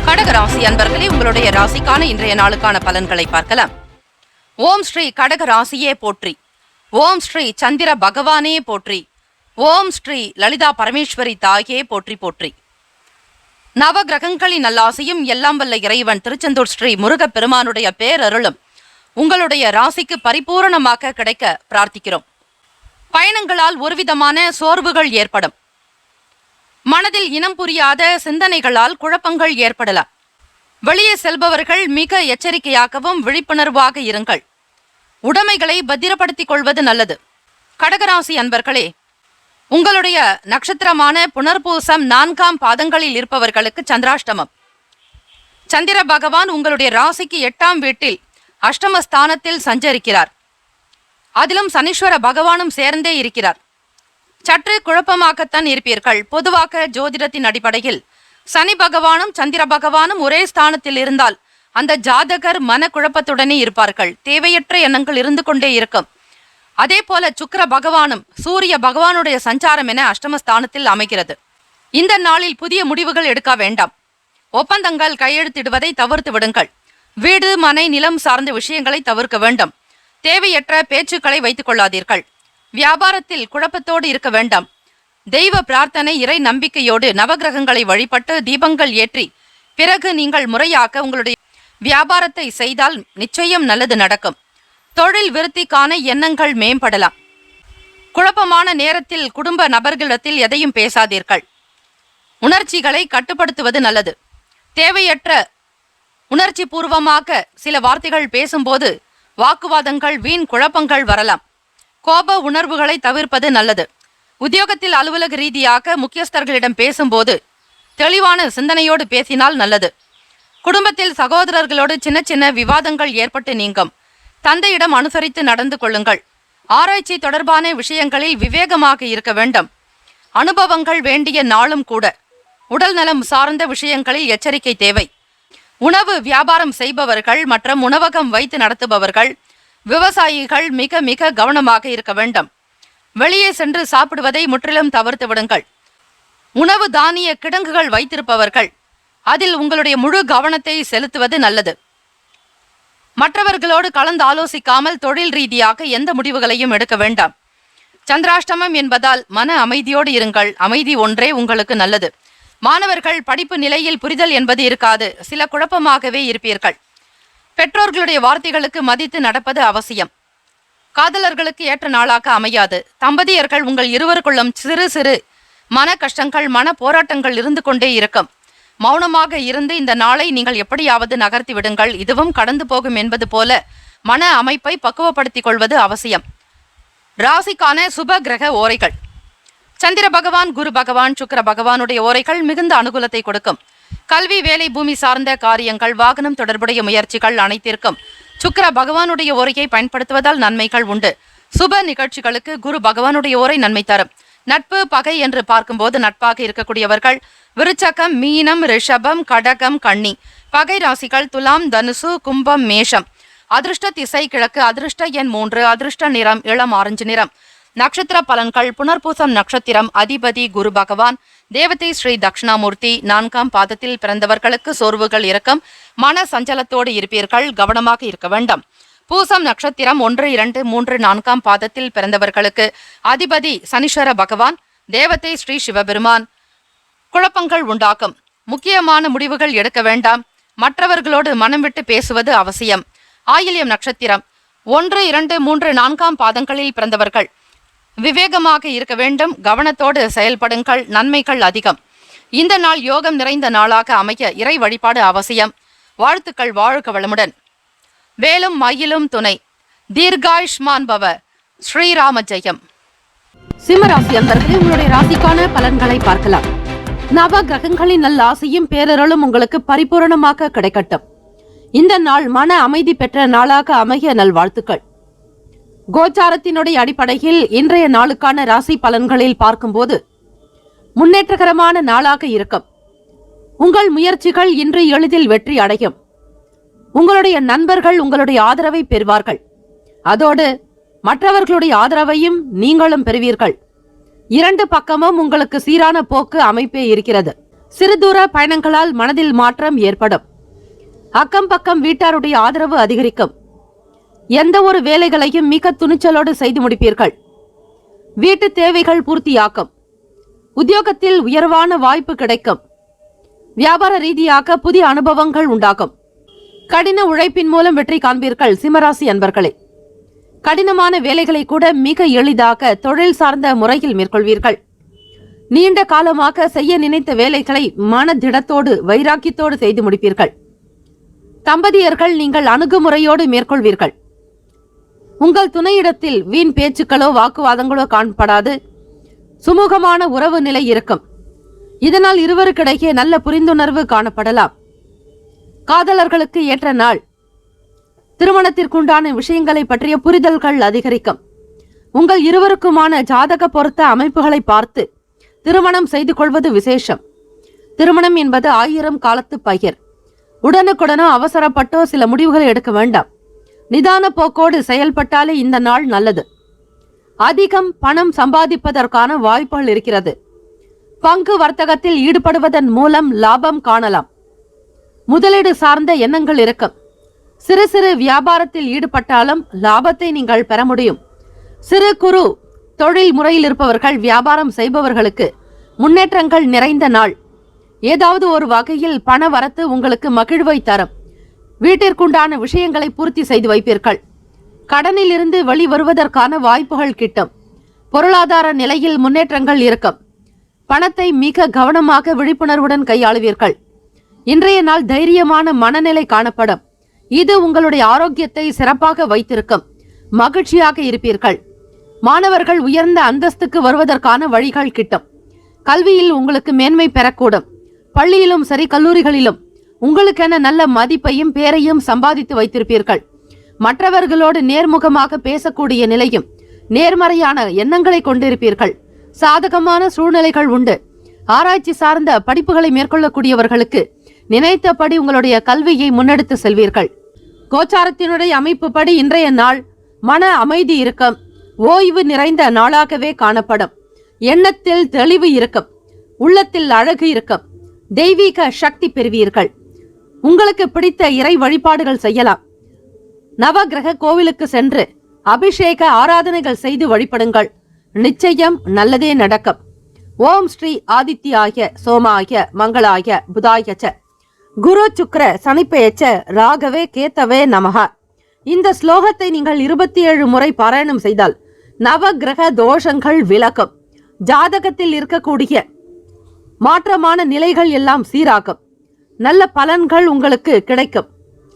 கடக ராசி அன்பர்களே, உங்களுடைய ராசிக்கான இன்றைய நாளுக்கான பலன்களை பார்க்கலாம். ஓம் ஸ்ரீ கடக ராசியே போற்றி. ஓம் ஸ்ரீ சந்திர பகவானே போற்றி. ஓம் ஸ்ரீ லலிதா பரமேஸ்வரி தாயே போற்றி போற்றி. நவ கிரகங்களின் நல்லாசையும் எல்லாம் வல்ல இறைவன் திருச்செந்தூர் ஸ்ரீ முருக பெருமானுடைய பேரருளும் உங்களுடைய ராசிக்கு பரிபூரணமாக கிடைக்க பிரார்த்திக்கிறோம். பயணங்களால் ஒருவிதமான சோர்வுகள் ஏற்படும். மனதில் இனம் புரியாத சிந்தனைகளால் குழப்பங்கள் ஏற்படலாம். வெளியே செல்பவர்கள் மிக எச்சரிக்கையாகவும் விழிப்புணர்வாக இருங்கள். உடைமைகளை பத்திரப்படுத்திக் கொள்வது நல்லது. கடகராசி அன்பர்களே, உங்களுடைய நட்சத்திரமான புனர்பூசம் 4 பாதங்களில் இருப்பவர்களுக்கு சந்திராஷ்டமம். சந்திர பகவான் உங்களுடைய ராசிக்கு 8ஆம் வீட்டில் அஷ்டமஸ்தானத்தில் சஞ்சரிக்கிறார். அதிலும் சனீஸ்வர பகவானும் சேர்ந்தே இருக்கிறார். சற்று குழப்பமாகத்தான் இருப்பீர்கள். பொதுவாக ஜோதிடத்தின் அடிப்படையில் சனி பகவானும் சந்திர பகவானும் ஒரே ஸ்தானத்தில் இருந்தால் அந்த ஜாதகர் மன குழப்பத்துடனே இருப்பார்கள். தேவையற்ற எண்ணங்கள் இருந்து கொண்டே இருக்கும். அதே போல சுக்கிர பகவானும் சூரிய பகவானுடைய சஞ்சாரம் என அஷ்டமஸ்தானத்தில் அமைகிறது. இந்த நாளில் புதிய முடிவுகள் எடுக்க வேண்டாம். ஒப்பந்தங்கள் கையெழுத்திடுவதை தவிர்த்து விடுங்கள். வீடு, மனை, நிலம் சார்ந்த விஷயங்களை தவிர்க்க வேண்டும். தேவையற்ற பேச்சுக்களை வைத்துக் கொள்ளாதீர்கள். வியாபாரத்தில் குழப்பத்தோடு இருக்க வேண்டாம். தெய்வ பிரார்த்தனை, இறை நம்பிக்கையோடு நவகிரகங்களை வழிபட்டு தீபங்கள் ஏற்றி பிறகு நீங்கள் முறையாக்க உங்களுடைய வியாபாரத்தை செய்தால் நிச்சயம் நல்லது நடக்கும். தொழில் விருத்திக்கான எண்ணங்கள் மேம்படலாம். குழப்பமான நேரத்தில் குடும்ப நபர்களிடத்தில் எதையும் பேசாதீர்கள். உணர்ச்சிகளை கட்டுப்படுத்துவது நல்லது. தேவையற்ற உணர்ச்சி பூர்வமாக சில வார்த்தைகள் பேசும்போது வாக்குவாதங்கள், வீண் குழப்பங்கள் வரலாம். கோப உணர்வுகளை தவிர்ப்பது நல்லது. உத்தியோகத்தில் அலுவலக ரீதியாக முக்கியஸ்தர்களிடம் பேசும்போது தெளிவான சிந்தனையோடு பேசினால் நல்லது. குடும்பத்தில் சகோதரர்களோடு சின்ன சின்ன விவாதங்கள் ஏற்பட்டு நீங்கும். தந்தையிடம் அனுசரித்து நடந்து கொள்ளுங்கள். ஆராய்ச்சி தொடர்பான விஷயங்களில் விவேகமாக இருக்க வேண்டும். அனுபவங்கள் வேண்டிய நாளும் கூட. உடல் நலம் சார்ந்த விஷயங்களில் எச்சரிக்கை தேவை. உணவு வியாபாரம் செய்பவர்கள் மற்றும் உணவகம் வைத்து நடத்துபவர்கள், விவசாயிகள் மிக மிக கவனமாக இருக்க வேண்டும். வெளியே சென்று சாப்பிடுவதை முற்றிலும் தவிர்த்து விடுங்கள். உணவு தானிய கிடங்குகள் வைத்திருப்பவர்கள் அதில் உங்களுடைய முழு கவனத்தை செலுத்துவது நல்லது. மற்றவர்களோடு கலந்து ஆலோசிக்காமல் தொழில் ரீதியாக எந்த முடிவுகளையும் எடுக்க வேண்டாம். சந்திராஷ்டமம் என்பதால் மன அமைதியோடு இருங்கள். அமைதி ஒன்றே உங்களுக்கு நல்லது. மாணவர்கள் படிப்பு நிலையில் புரிதல் என்பது இருக்காது. சில குழப்பமாகவே இருப்பீர்கள். பெற்றோர்களுடைய வார்த்தைகளுக்கு மதித்து நடப்பது அவசியம். காதலர்களுக்கு ஏற்ற நாளாக அமையாது. தம்பதியர்கள் உங்கள் இருவருக்குள்ளும் சிறு சிறு மன கஷ்டங்கள், மன போராட்டங்கள் இருந்து கொண்டே இருக்கும். மௌனமாக இருந்து இந்த நாளை நீங்கள் எப்படியாவது நகர்த்தி விடுங்கள். இதுவும் கடந்து போகும் என்பது போல மன அமைப்பை பக்குவப்படுத்திக் கொள்வது அவசியம். ராசிக்கான சுப கிரக ஓரைகள். சந்திர பகவான், குரு பகவான், சுக்கிர பகவானுடைய ஓரைகள் மிகுந்த அனுகூலத்தை கொடுக்கும். கல்வி, வேலை, பூமி சார்ந்த காரியங்கள், வாகனம் தொடர்புடைய முயற்சிகள் அனைத்திற்கும் சுக்கிர பகவானுடைய ஓரையை பயன்படுத்துவதால் நன்மைகள் உண்டு. சுப நிகழ்ச்சிகளுக்கு குரு பகவானுடைய ஓரை நன்மை தரும். நட்பு, பகை என்று பார்க்கும்போது நட்பாக இருக்கக்கூடியவர்கள் விருச்சகம், மீனம், ரிஷபம், கடகம், கன்னி. பகை ராசிகள் துலாம், தனுசு, கும்பம், மேஷம். அதிர்ஷ்ட திசை கிழக்கு. அதிர்ஷ்ட எண் 3. அதிர்ஷ்ட நிறம் இளம் ஆரஞ்சு நிறம். நட்சத்திர பலன்கள். புனர்பூசம் நட்சத்திரம். அதிபதி குரு பகவான். தேவதை ஸ்ரீ தட்சிணாமூர்த்தி. 4ஆம் பாதத்தில் பிறந்தவர்களுக்கு சோர்வுகள் இருக்கும். மன சஞ்சலத்தோடு இருப்பீர்கள். கவனமாக இருக்க வேண்டும். பூசம் நட்சத்திரம் 1, 2, 3, 4ஆம் பாதத்தில் பிறந்தவர்களுக்கு அதிபதி சனீஸ்வர பகவான். தேவதை ஸ்ரீ சிவபெருமான். குழப்பங்கள் உண்டாக்கும். முக்கியமான முடிவுகள் எடுக்க வேண்டாம். மற்றவர்களோடு மனம் விட்டு பேசுவது அவசியம். ஆயில்யம் நட்சத்திரம் 1, 2, 3, 4ஆம் பாதங்களில் பிறந்தவர்கள் விவேகமாக இருக்க வேண்டும். கவனத்தோடு செயல்படுங்கள். நன்மைகள் அதிகம். இந்த நாள் யோகம் நிறைந்த நாளாக அமைய இறை வழிபாடு அவசியம். வாழ்த்துக்கள். வாழ்க வளமுடன். வேலும் மயிலும் துணை. தீர்காயுஷ்மான் பவ. ஸ்ரீராம ஜெயம். சிம்மராசி அன்பர்களே, உங்களுடைய ராசிக்கான பலன்களை பார்க்கலாம். நவ கிரகங்களின் நல்ல ஆசையும் பேரருளும் உங்களுக்கு பரிபூரணமாக கிடைக்கட்டும். இந்த நாள் மன அமைதி பெற்ற நாளாக அமைய நல்வாழ்த்துக்கள். கோச்சாரத்தினுடைய அடிப்படையில் இன்றைய நாளுக்கான ராசி பலன்களில் பார்க்கும்போது முன்னேற்றகரமான நாளாக இருக்கும். உங்கள் முயற்சிகள் இன்று எளிதில் வெற்றி அடையும். உங்களுடைய நண்பர்கள் உங்களுடைய ஆதரவை பெறுவார்கள். அதோடு மற்றவர்களுடைய ஆதரவையும் நீங்களும் பெறுவீர்கள். இரண்டு பக்கமும் உங்களுக்கு சீரான போக்கு அமைப்பே இருக்கிறது. சிறு தூர பயணங்களால் மனதில் மாற்றம் ஏற்படும். அக்கம் பக்கம் வீட்டாருடைய ஆதரவு அதிகரிக்கும். எந்த ஒரு வேலைகளையும் மிக துணிச்சலோடு செய்து முடிப்பீர்கள். வீட்டு தேவைகள் பூர்த்தியாக்கும். உத்தியோகத்தில் உயர்வான வாய்ப்பு கிடைக்கும். வியாபார ரீதியாக புதிய அனுபவங்கள் உண்டாகும். கடின உழைப்பின் மூலம் வெற்றி காண்பீர்கள். சிம்மராசி அன்பர்களே, கடினமான வேலைகளை கூட மிக எளிதாக தொழில் சார்ந்த முறையில் மேற்கொள்வீர்கள். நீண்ட காலமாக செய்ய நினைத்த வேலைகளை மனதிடத்தோடு வைராக்கியத்தோடு செய்து முடிப்பீர்கள். தம்பதியர்கள் நீங்கள் அணுகுமுறையோடு மேற்கொள்வீர்கள். உங்கள் துணையிடத்தில் வீண் பேச்சுக்களோ வாக்குவாதங்களோ காணப்படாது. சுமூகமான உறவு நிலை இருக்கும். இதனால் இருவருக்கிடையே நல்ல புரிந்துணர்வு காணப்படலாம். காதலர்களுக்கு ஏற்ற நாள். திருமணத்திற்குண்டான விஷயங்களை பற்றிய புரிதல்கள் அதிகரிக்கும். உங்கள் இருவருக்குமான ஜாதக பொருத்த அமைப்புகளை பார்த்து திருமணம் செய்து கொள்வது விசேஷம். திருமணம் என்பது 1000 காலத்து பயிர். உடனுக்குடனோ அவசரப்பட்டோ சில முடிவுகளை எடுக்க வேண்டாம். நிதான போக்கோடு செயல்பட்டாலே இந்த நாள் நல்லது. அதிகம் பணம் சம்பாதிப்பதற்கான வாய்ப்புகள் இருக்கிறது. பங்கு வர்த்தகத்தில் ஈடுபடுவதன் மூலம் லாபம் காணலாம். முதலீடு சார்ந்த எண்ணங்கள் இருக்கும். சிறு சிறு வியாபாரத்தில் ஈடுபட்டாலும் லாபத்தை நீங்கள் பெற முடியும். சிறு குறு தொழில் முறையில் இருப்பவர்கள், வியாபாரம் செய்பவர்களுக்கு முன்னேற்றங்கள் நிறைந்த நாள். ஏதாவது ஒரு வகையில் பண வரத்து உங்களுக்கு மகிழ்வை தரும். வீட்டிற்குண்டான விஷயங்களை பூர்த்தி செய்து வைப்பீர்கள். கடனில் இருந்து வெளிவருவதற்கான வாய்ப்புகள் கிட்டும். பொருளாதார நிலையில் முன்னேற்றங்கள் இருக்கும். பணத்தை மிக கவனமாக விழிப்புணர்வுடன் கையாளுவீர்கள். இன்றைய நாள் தைரியமான மனநிலை காணப்படும். இது உங்களுடைய ஆரோக்கியத்தை சிறப்பாக வைத்திருக்கும். மகிழ்ச்சியாக இருப்பீர்கள். மாணவர்கள் உயர்ந்த அந்தஸ்துக்கு வருவதற்கான வழிகள் கிட்டும். கல்வியில் உங்களுக்கு மேன்மை பெறக்கூடும். பள்ளியிலும் சரி, கல்லூரிகளிலும் உங்களுக்கென நல்ல மதிப்பையும் பேரையும் சம்பாதித்து வைத்திருப்பீர்கள். மற்றவர்களோடு நேர்முகமாக பேசக்கூடிய நிலையும் நேர்மறையான எண்ணங்களை கொண்டிருப்பீர்கள். சாதகமான சூழ்நிலைகள் உண்டு. ஆராய்ச்சி சார்ந்த படிப்புகளை மேற்கொள்ளக்கூடியவர்களுக்கு நினைத்தபடி உங்களுடைய கல்வியை முன்னெடுத்து செல்வீர்கள். கோச்சாரத்தினுடைய அமைப்புப்படி இன்றைய நாள் மன அமைதி இருக்கும். ஓய்வு நிறைந்த நாளாகவே காணப்படும். எண்ணத்தில் தெளிவு இருக்கும். உள்ளத்தில் அழகு இருக்கும். தெய்வீக சக்தி பெறுவீர்கள். உங்களுக்கு பிடித்த இறை வழிபாடுகள் செய்யலாம். நவகிரக கோவிலுக்கு சென்று அபிஷேக ஆராதனைகள் செய்து வழிபடுங்கள். நிச்சயம் நல்லதே நடக்கும். ஓம் ஸ்ரீ ஆதித்யாய சோமாய மங்களாய புதாயச்ச குரு சுக்கிர சனிப்பெயச்ச ராகவே கேத்தவே நமக. இந்த ஸ்லோகத்தை நீங்கள் 27 முறை பாராயணம் செய்தால் நவகிரக தோஷங்கள் விலகும். ஜாதகத்தில் இருக்கக்கூடிய மாற்றமான நிலைகள் எல்லாம் சீராகும். நல்ல பலன்கள் உங்களுக்கு கிடைக்கும்.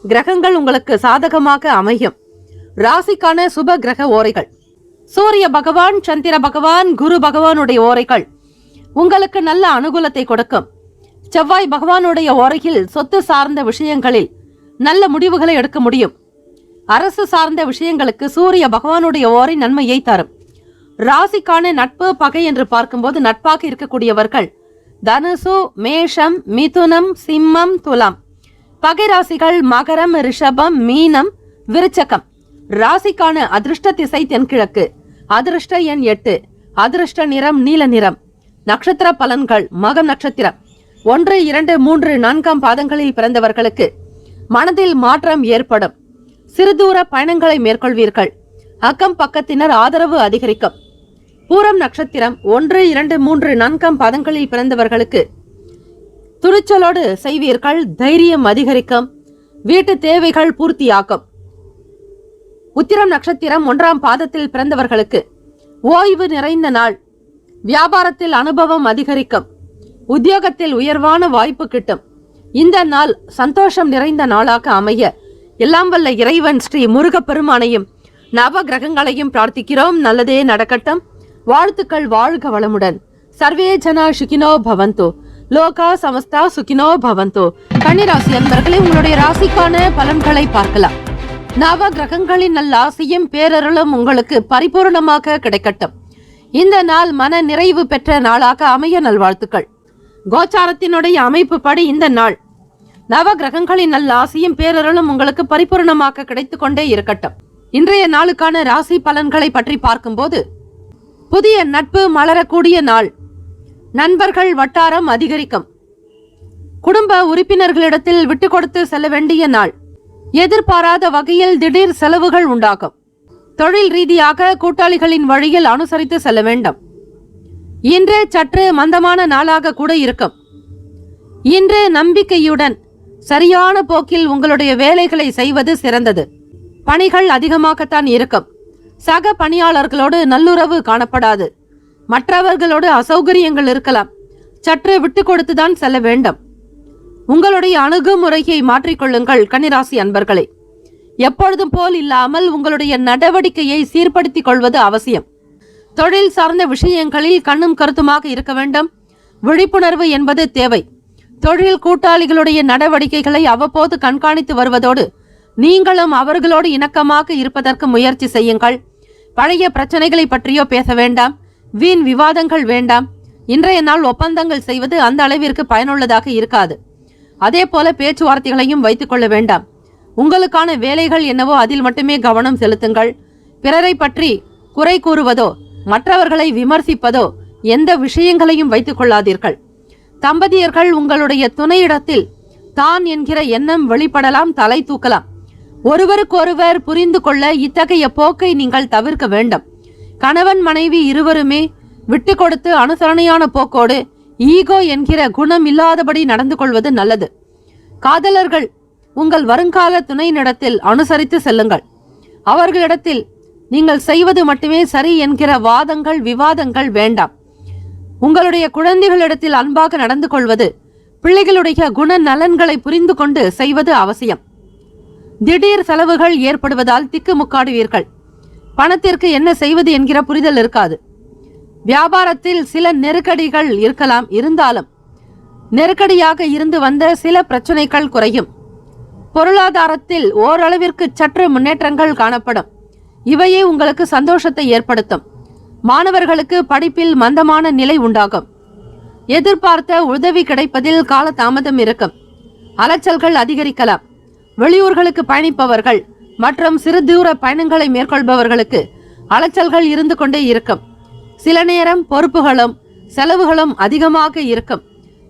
கிரகங்கள் உங்களுக்கு சாதகமாக அமையும். ராசிக்கான சுப கிரக ஓரைகள்: சூரிய பகவான், சந்திர பகவான், குரு பகவானுடைய ஓரைகள் உங்களுக்கு நல்ல அனுகூலத்தை கொடுக்கும். செவ்வாய் பகவானுடைய ஓரையில் சொத்து சார்ந்த விஷயங்களில் நல்ல முடிவுகளை எடுக்க முடியும். அரசு சார்ந்த விஷயங்களுக்கு சூரிய பகவானுடைய ஓரை நன்மையை தரும். ராசிக்கான நட்பு பகை என்று பார்க்கும்போது நட்பாக இருக்கக்கூடியவர்கள் தனுசு, மேஷம், மிதுனம், சிம்மம், துலாம். பகை ராசிகள் மகரம், ரிஷபம், மீனம், விருச்சகம். ராசிக்கான அதிர்ஷ்ட திசை தென்கிழக்கு. அதிர்ஷ்ட எண் 8. அதிர்ஷ்ட நிறம் நீல நிறம். நட்சத்திர பலன்கள்: மகம் நட்சத்திரம் 1, 2, 3, 4 பாதங்களில் பிறந்தவர்களுக்கு மனதில் மாற்றம் ஏற்படும். சிறுதூர பயணங்களை மேற்கொள்வீர்கள். அக்கம் பக்கத்தினர் ஆதரவு அதிகரிக்கும். பூரம் நட்சத்திரம் 1, 2, 3, 4 பாதங்களில் பிறந்தவர்களுக்கு துணிச்சலோடு செய்வீர்கள். தைரியம் அதிகரிக்கும். வீட்டு தேவைகள் பூர்த்தியாகும். உத்திரம் நட்சத்திரம் 1ஆம் பாதத்தில் பிறந்தவர்களுக்கு ஓய்வு நிறைந்த நாள். வியாபாரத்தில் அனுபவம் அதிகரிக்கும். உத்தியோகத்தில் உயர்வான வாய்ப்பு கிட்டும். இந்த நாள் சந்தோஷம் நிறைந்த நாளாக அமைய எல்லாம் வல்ல இறைவன் ஸ்ரீ முருகப்பெருமானையும் நவ கிரகங்களையும் பிரார்த்திக்கிறோம். நல்லதே நடக்கட்டும். வாழ்த்துக்கள். வாழ்க வளமுடன். சர்வே ஜனா சுகினோ பவந்தோ, லோகா சமஸ்தா சுகினோ பவந்தோ. கன்னிராசி அன்பர்களே, உங்களுடைய ராசிக்கான பலன்களை பார்க்கலாம். நவ கிரகங்களின் நல்ல ஆசையும் பேரருளும் உங்களுக்கு பரிபூர்ணமாக கிடைக்கட்டும். இந்த நாள் மன நிறைவு பெற்ற நாளாக அமைய நல்வாழ்த்துக்கள். கோச்சாரத்தினுடைய அமைப்பு படி இந்த நாள் நவ கிரகங்களின் நல்ல ஆசையும் பேரருளும் உங்களுக்கு பரிபூர்ணமாக கிடைத்து கொண்டே இருக்கட்டும். இன்றைய நாளுக்கான ராசி பலன்களை பற்றி பார்க்கும்போது, புதிய நட்பு மலரக்கூடிய நாள். நண்பர்கள் வட்டாரம் அதிகரிக்கும். குடும்ப உறுப்பினர்களிடத்தில் விட்டு கொடுத்து செல்ல வேண்டிய நாள். எதிர்பாராத வகையில் திடீர் செலவுகள் உண்டாகும். தொழில் ரீதியாக கூட்டாளிகளின் வழியில் அனுசரித்து செல்ல வேண்டும். இன்று சற்று மந்தமான நாளாக கூட இருக்கும். இன்று நம்பிக்கையுடன் சரியான போக்கில் உங்களுடைய வேலைகளை செய்வது சிறந்தது. பணிகள் அதிகமாகத்தான் இருக்கும். சக பணியாளர்களோடு நல்லுறவு காணப்படாது. மற்றவர்களோடு அசௌகரியங்கள் இருக்கலாம். சற்று விட்டு கொடுத்துதான் செல்ல வேண்டும். உங்களுடைய அணுகுமுறையை மாற்றிக்கொள்ளுங்கள் கன்னிராசி அன்பர்களே. எப்பொழுதும் போல் இல்லாமல் உங்களுடைய நடவடிக்கையை சீர்படுத்திக் கொள்வது அவசியம். தொழில் சார்ந்த விஷயங்களில் கண்ணும் கருத்துமாக இருக்க வேண்டும். விழிப்புணர்வு என்பது தேவை. தொழில் கூட்டாளிகளுடைய நடவடிக்கைகளை அவ்வப்போது கண்காணித்து வருவதோடு நீங்களும் அவர்களோடு இணக்கமாக இருப்பதற்கு முயற்சி செய்யுங்கள். பழைய பிரச்சனைகளை பற்றியோ பேச வேண்டாம். வீண் விவாதங்கள் வேண்டாம். இன்றைய நாள் ஒப்பந்தங்கள் செய்வது அந்த அளவிற்கு பயனுள்ளதாக இருக்காது. அதே போல பேச்சுவார்த்தைகளையும் வைத்துக் கொள்ள வேண்டாம். உங்களுக்கான வேலைகள் என்னவோ அதில் மட்டுமே கவனம் செலுத்துங்கள். பிறரை பற்றி குறை கூறுவதோ மற்றவர்களை விமர்சிப்பதோ எந்த விஷயங்களையும் வைத்துக் கொள்ளாதீர்கள். தம்பதியர்கள் உங்களுடைய துணையிடத்தில் தான் என்கிற எண்ணம் வெளிப்படலாம், தலை தூக்கலாம். ஒருவருக்கொருவர் புரிந்து கொள்ள இத்தகைய போக்கை நீங்கள் தவிர்க்க வேண்டும். கணவன் மனைவி இருவருமே விட்டு கொடுத்து அனுசரணையான போக்கோடு ஈகோ என்கிற குணம் இல்லாதபடி நடந்து கொள்வது நல்லது. காதலர்கள் உங்கள் வருங்கால துணையினிடத்தில் அனுசரித்து செல்லுங்கள். அவர்களிடத்தில் நீங்கள் செய்வது மட்டுமே சரி என்கிற வாதங்கள் விவாதங்கள் வேண்டாம். உங்களுடைய குழந்தைகளிடத்தில் அன்பாக நடந்து கொள்வது, பிள்ளைகளுடைய குண நலன்களை புரிந்து கொண்டு செய்வது அவசியம். திடீர் செலவுகள் ஏற்படுவதால் திக்குமுக்காடுவீர்கள். பணத்திற்கு என்ன செய்வது என்கிற புரிதல் இருக்காது. வியாபாரத்தில் சில நெருக்கடிகள் இருக்கலாம். இருந்தாலும் நெருக்கடியாக இருந்து வந்த சில பிரச்சனைகள் குறையும். பொருளாதாரத்தில் ஓரளவிற்கு சற்று முன்னேற்றங்கள் காணப்படும். இவையே உங்களுக்கு சந்தோஷத்தை ஏற்படுத்தும். மாணவர்களுக்கு படிப்பில் மந்தமான நிலை உண்டாகும். எதிர்பார்த்த உதவி கிடைப்பதில் கால தாமதம் இருக்கும். அலைச்சல்கள் அதிகரிக்கலாம். வெளியூர்களுக்கு பயணிப்பவர்கள் மற்றும் சிறு தூர பயணங்களை மேற்கொள்பவர்களுக்கு அலைச்சல்கள் இருந்து கொண்டே இருக்கும். சில நேரம் பொறுப்புகளும் செலவுகளும் அதிகமாக இருக்கும்.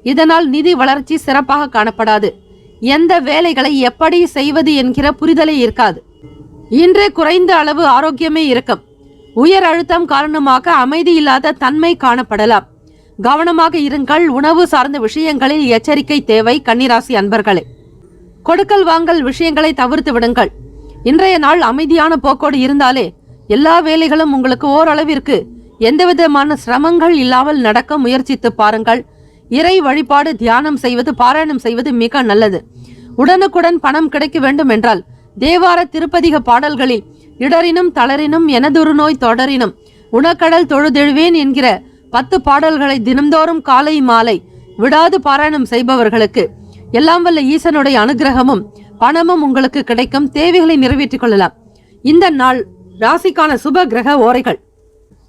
இதனால் நிதி வளர்ச்சி சிறப்பாக காணப்படாது. எந்த வேலைகளை எப்படி செய்வது என்கிற புரிதலே இருக்காது. இன்று குறைந்த அளவு ஆரோக்கியமே இருக்கும். உயர் அழுத்தம் காரணமாக அமைதி இல்லாத தன்மை காணப்படலாம். கவனமாக இருங்கள். உணவு சார்ந்த விஷயங்களில் எச்சரிக்கை தேவை. கன்னிராசி அன்பர்களே, கொடுக்கல் வாங்கல் விஷயங்களை தவிர்த்து விடுங்கள். இன்றைய நாள் அமைதியான போக்கோடு இருந்தாலே எல்லா வேலைகளும் உங்களுக்கு ஓரளவிற்கு எந்தவிதமான சிரமங்கள் இல்லாமல் நடக்க முயற்சித்து பாருங்கள். இறை வழிபாடு, தியானம் செய்வது, பாராயணம் செய்வது மிக நல்லது. உடனுக்குடன் பணம் கிடைக்க வேண்டும் என்றால் தேவார திருப்பதிக பாடல்களில் இடரினும் தளரினும் எனதொரு நோய் தொடரினும் உணக்கடல் தொழுதெழுவேன் என்கிற 10 பாடல்களை தினம்தோறும் காலை மாலை விடாது பாராயணம் செய்பவர்களுக்கு எல்லாம் வல்ல ஈசனுடைய அனுகிரகமும் பணமும் உங்களுக்கு கிடைக்கும். தேவைகளை நிறைவேற்றிக் கொள்ளலாம். இந்த நாள் ராசிக்கான சுப கிரக ஓரைகள்: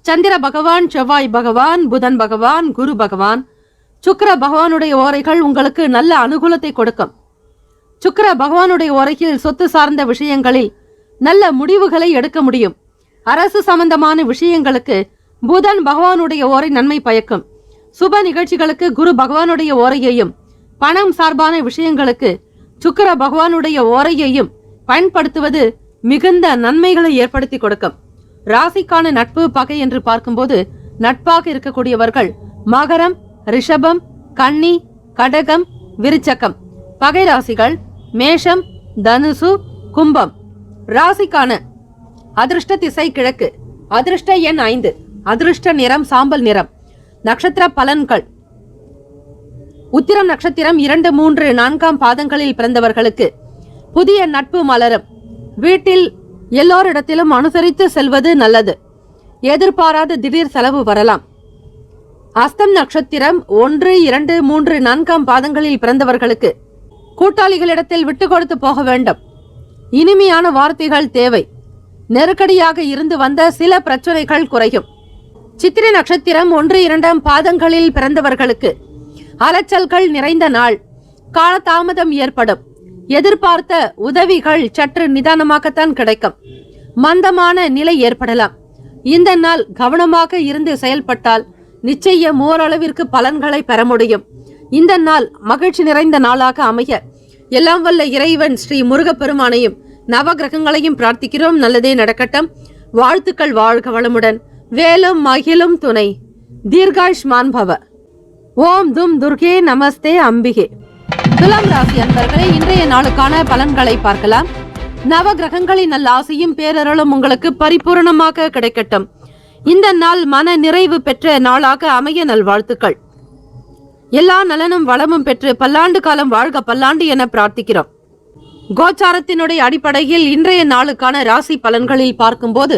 சந்திர பகவான், செவ்வாய் பகவான், புதன் பகவான், குரு பகவான், சுக்கிர பகவானுடைய ஓரைகள் உங்களுக்கு நல்ல அனுகூலத்தை கொடுக்கும். சுக்கிர பகவானுடைய ஓரையில் சொத்து சார்ந்த விஷயங்களில் நல்ல முடிவுகளை எடுக்க முடியும். அரசு சம்பந்தமான விஷயங்களுக்கு புதன் பகவானுடைய ஓரை நன்மை பயக்கும். சுப நிகழ்ச்சிகளுக்கு குரு பகவானுடைய ஓரையையும், பணம் சார்பான விஷயங்களுக்கு சுக்கிர பகவானுடைய ஓரையையும் பயன்படுத்துவது மிகுந்த நன்மைகளை ஏற்படுத்தி கொடுக்கும். ராசிக்கான நட்பு பகை என்று பார்க்கும்போது நட்பாக இருக்கக்கூடியவர்கள் மகரம், ரிஷபம், கன்னி, கடகம், விருச்சகம். பகை ராசிகள் மேஷம், தனுசு, கும்பம். ராசிக்கான அதிர்ஷ்ட திசை கிழக்கு. அதிர்ஷ்ட எண் 5. அதிர்ஷ்ட நிறம் சாம்பல் நிறம். நட்சத்திர பலன்கள்: உத்திரம் நட்சத்திரம் 2, 3, 4 பாதங்களில் பிறந்தவர்களுக்கு புதிய நட்பு மலரும். வீட்டில் எல்லோரிடத்திலும் அனுசரித்து செல்வது நல்லது. எதிர்பாராத திடீர் செலவு வரலாம். அஸ்தம் நட்சத்திரம் 1, 2, 3, 4 பாதங்களில் பிறந்தவர்களுக்கு கூட்டாளிகளிடத்தில் விட்டு கொடுத்து போக வேண்டும். இனிமையான வார்த்தைகள் தேவை. நெருக்கடியாக இருந்து வந்த சில பிரச்சனைகள் குறையும். சித்திரை நட்சத்திரம் 1, 2 பாதங்களில் பிறந்தவர்களுக்கு அலைச்சல்கள் நிறைந்த நாள். காலதாமதம் ஏற்படும். எதிர்பார்த்த உதவிகள் சற்று நிதானமாகத்தான் கிடைக்கும். மந்தமான நிலை ஏற்படலாம். இந்த நாள் கவனமாக இருந்து செயல்பட்டால் நிச்சயம் ஓரளவிற்கு பலன்களை பெற முடியும். இந்த நாள் மகிழ்ச்சி நிறைந்த நாளாக அமைய எல்லாம் வல்ல இறைவன் ஸ்ரீ முருகப்பெருமானையும் நவகிரகங்களையும் பிரார்த்திக்கிறோம். நல்லதே நடக்கட்டும். வாழ்த்துக்கள். வாழ்க வளமுடன். வேலும் மகிழும் துணை. தீர்காயுஷ்மான் பவ. ஓம் தும் துர்கே நமஸ்தே அம்பிகே. துலாம் ராசி அன்பர்களே, இன்றைய நாளுக்கான பலன்களை பார்க்கலாம். நவ கிரகங்களின் நல்ல ஆசையும் பேரருளும் உங்களுக்கு பரிபூர்ணமாக கிடைக்கட்டும். இந்த நாள் மன நிறைவு பெற்ற நாளாக அமைய நல்வாழ்த்துக்கள். எல்லா நலனும் வளமும் பெற்று பல்லாண்டு காலம் வாழ்க பல்லாண்டு என பிரார்த்திக்கிறோம். கோச்சாரத்தினுடைய அடிப்படையில் இன்றைய நாளுக்கான ராசி பலன்களில் பார்க்கும்போது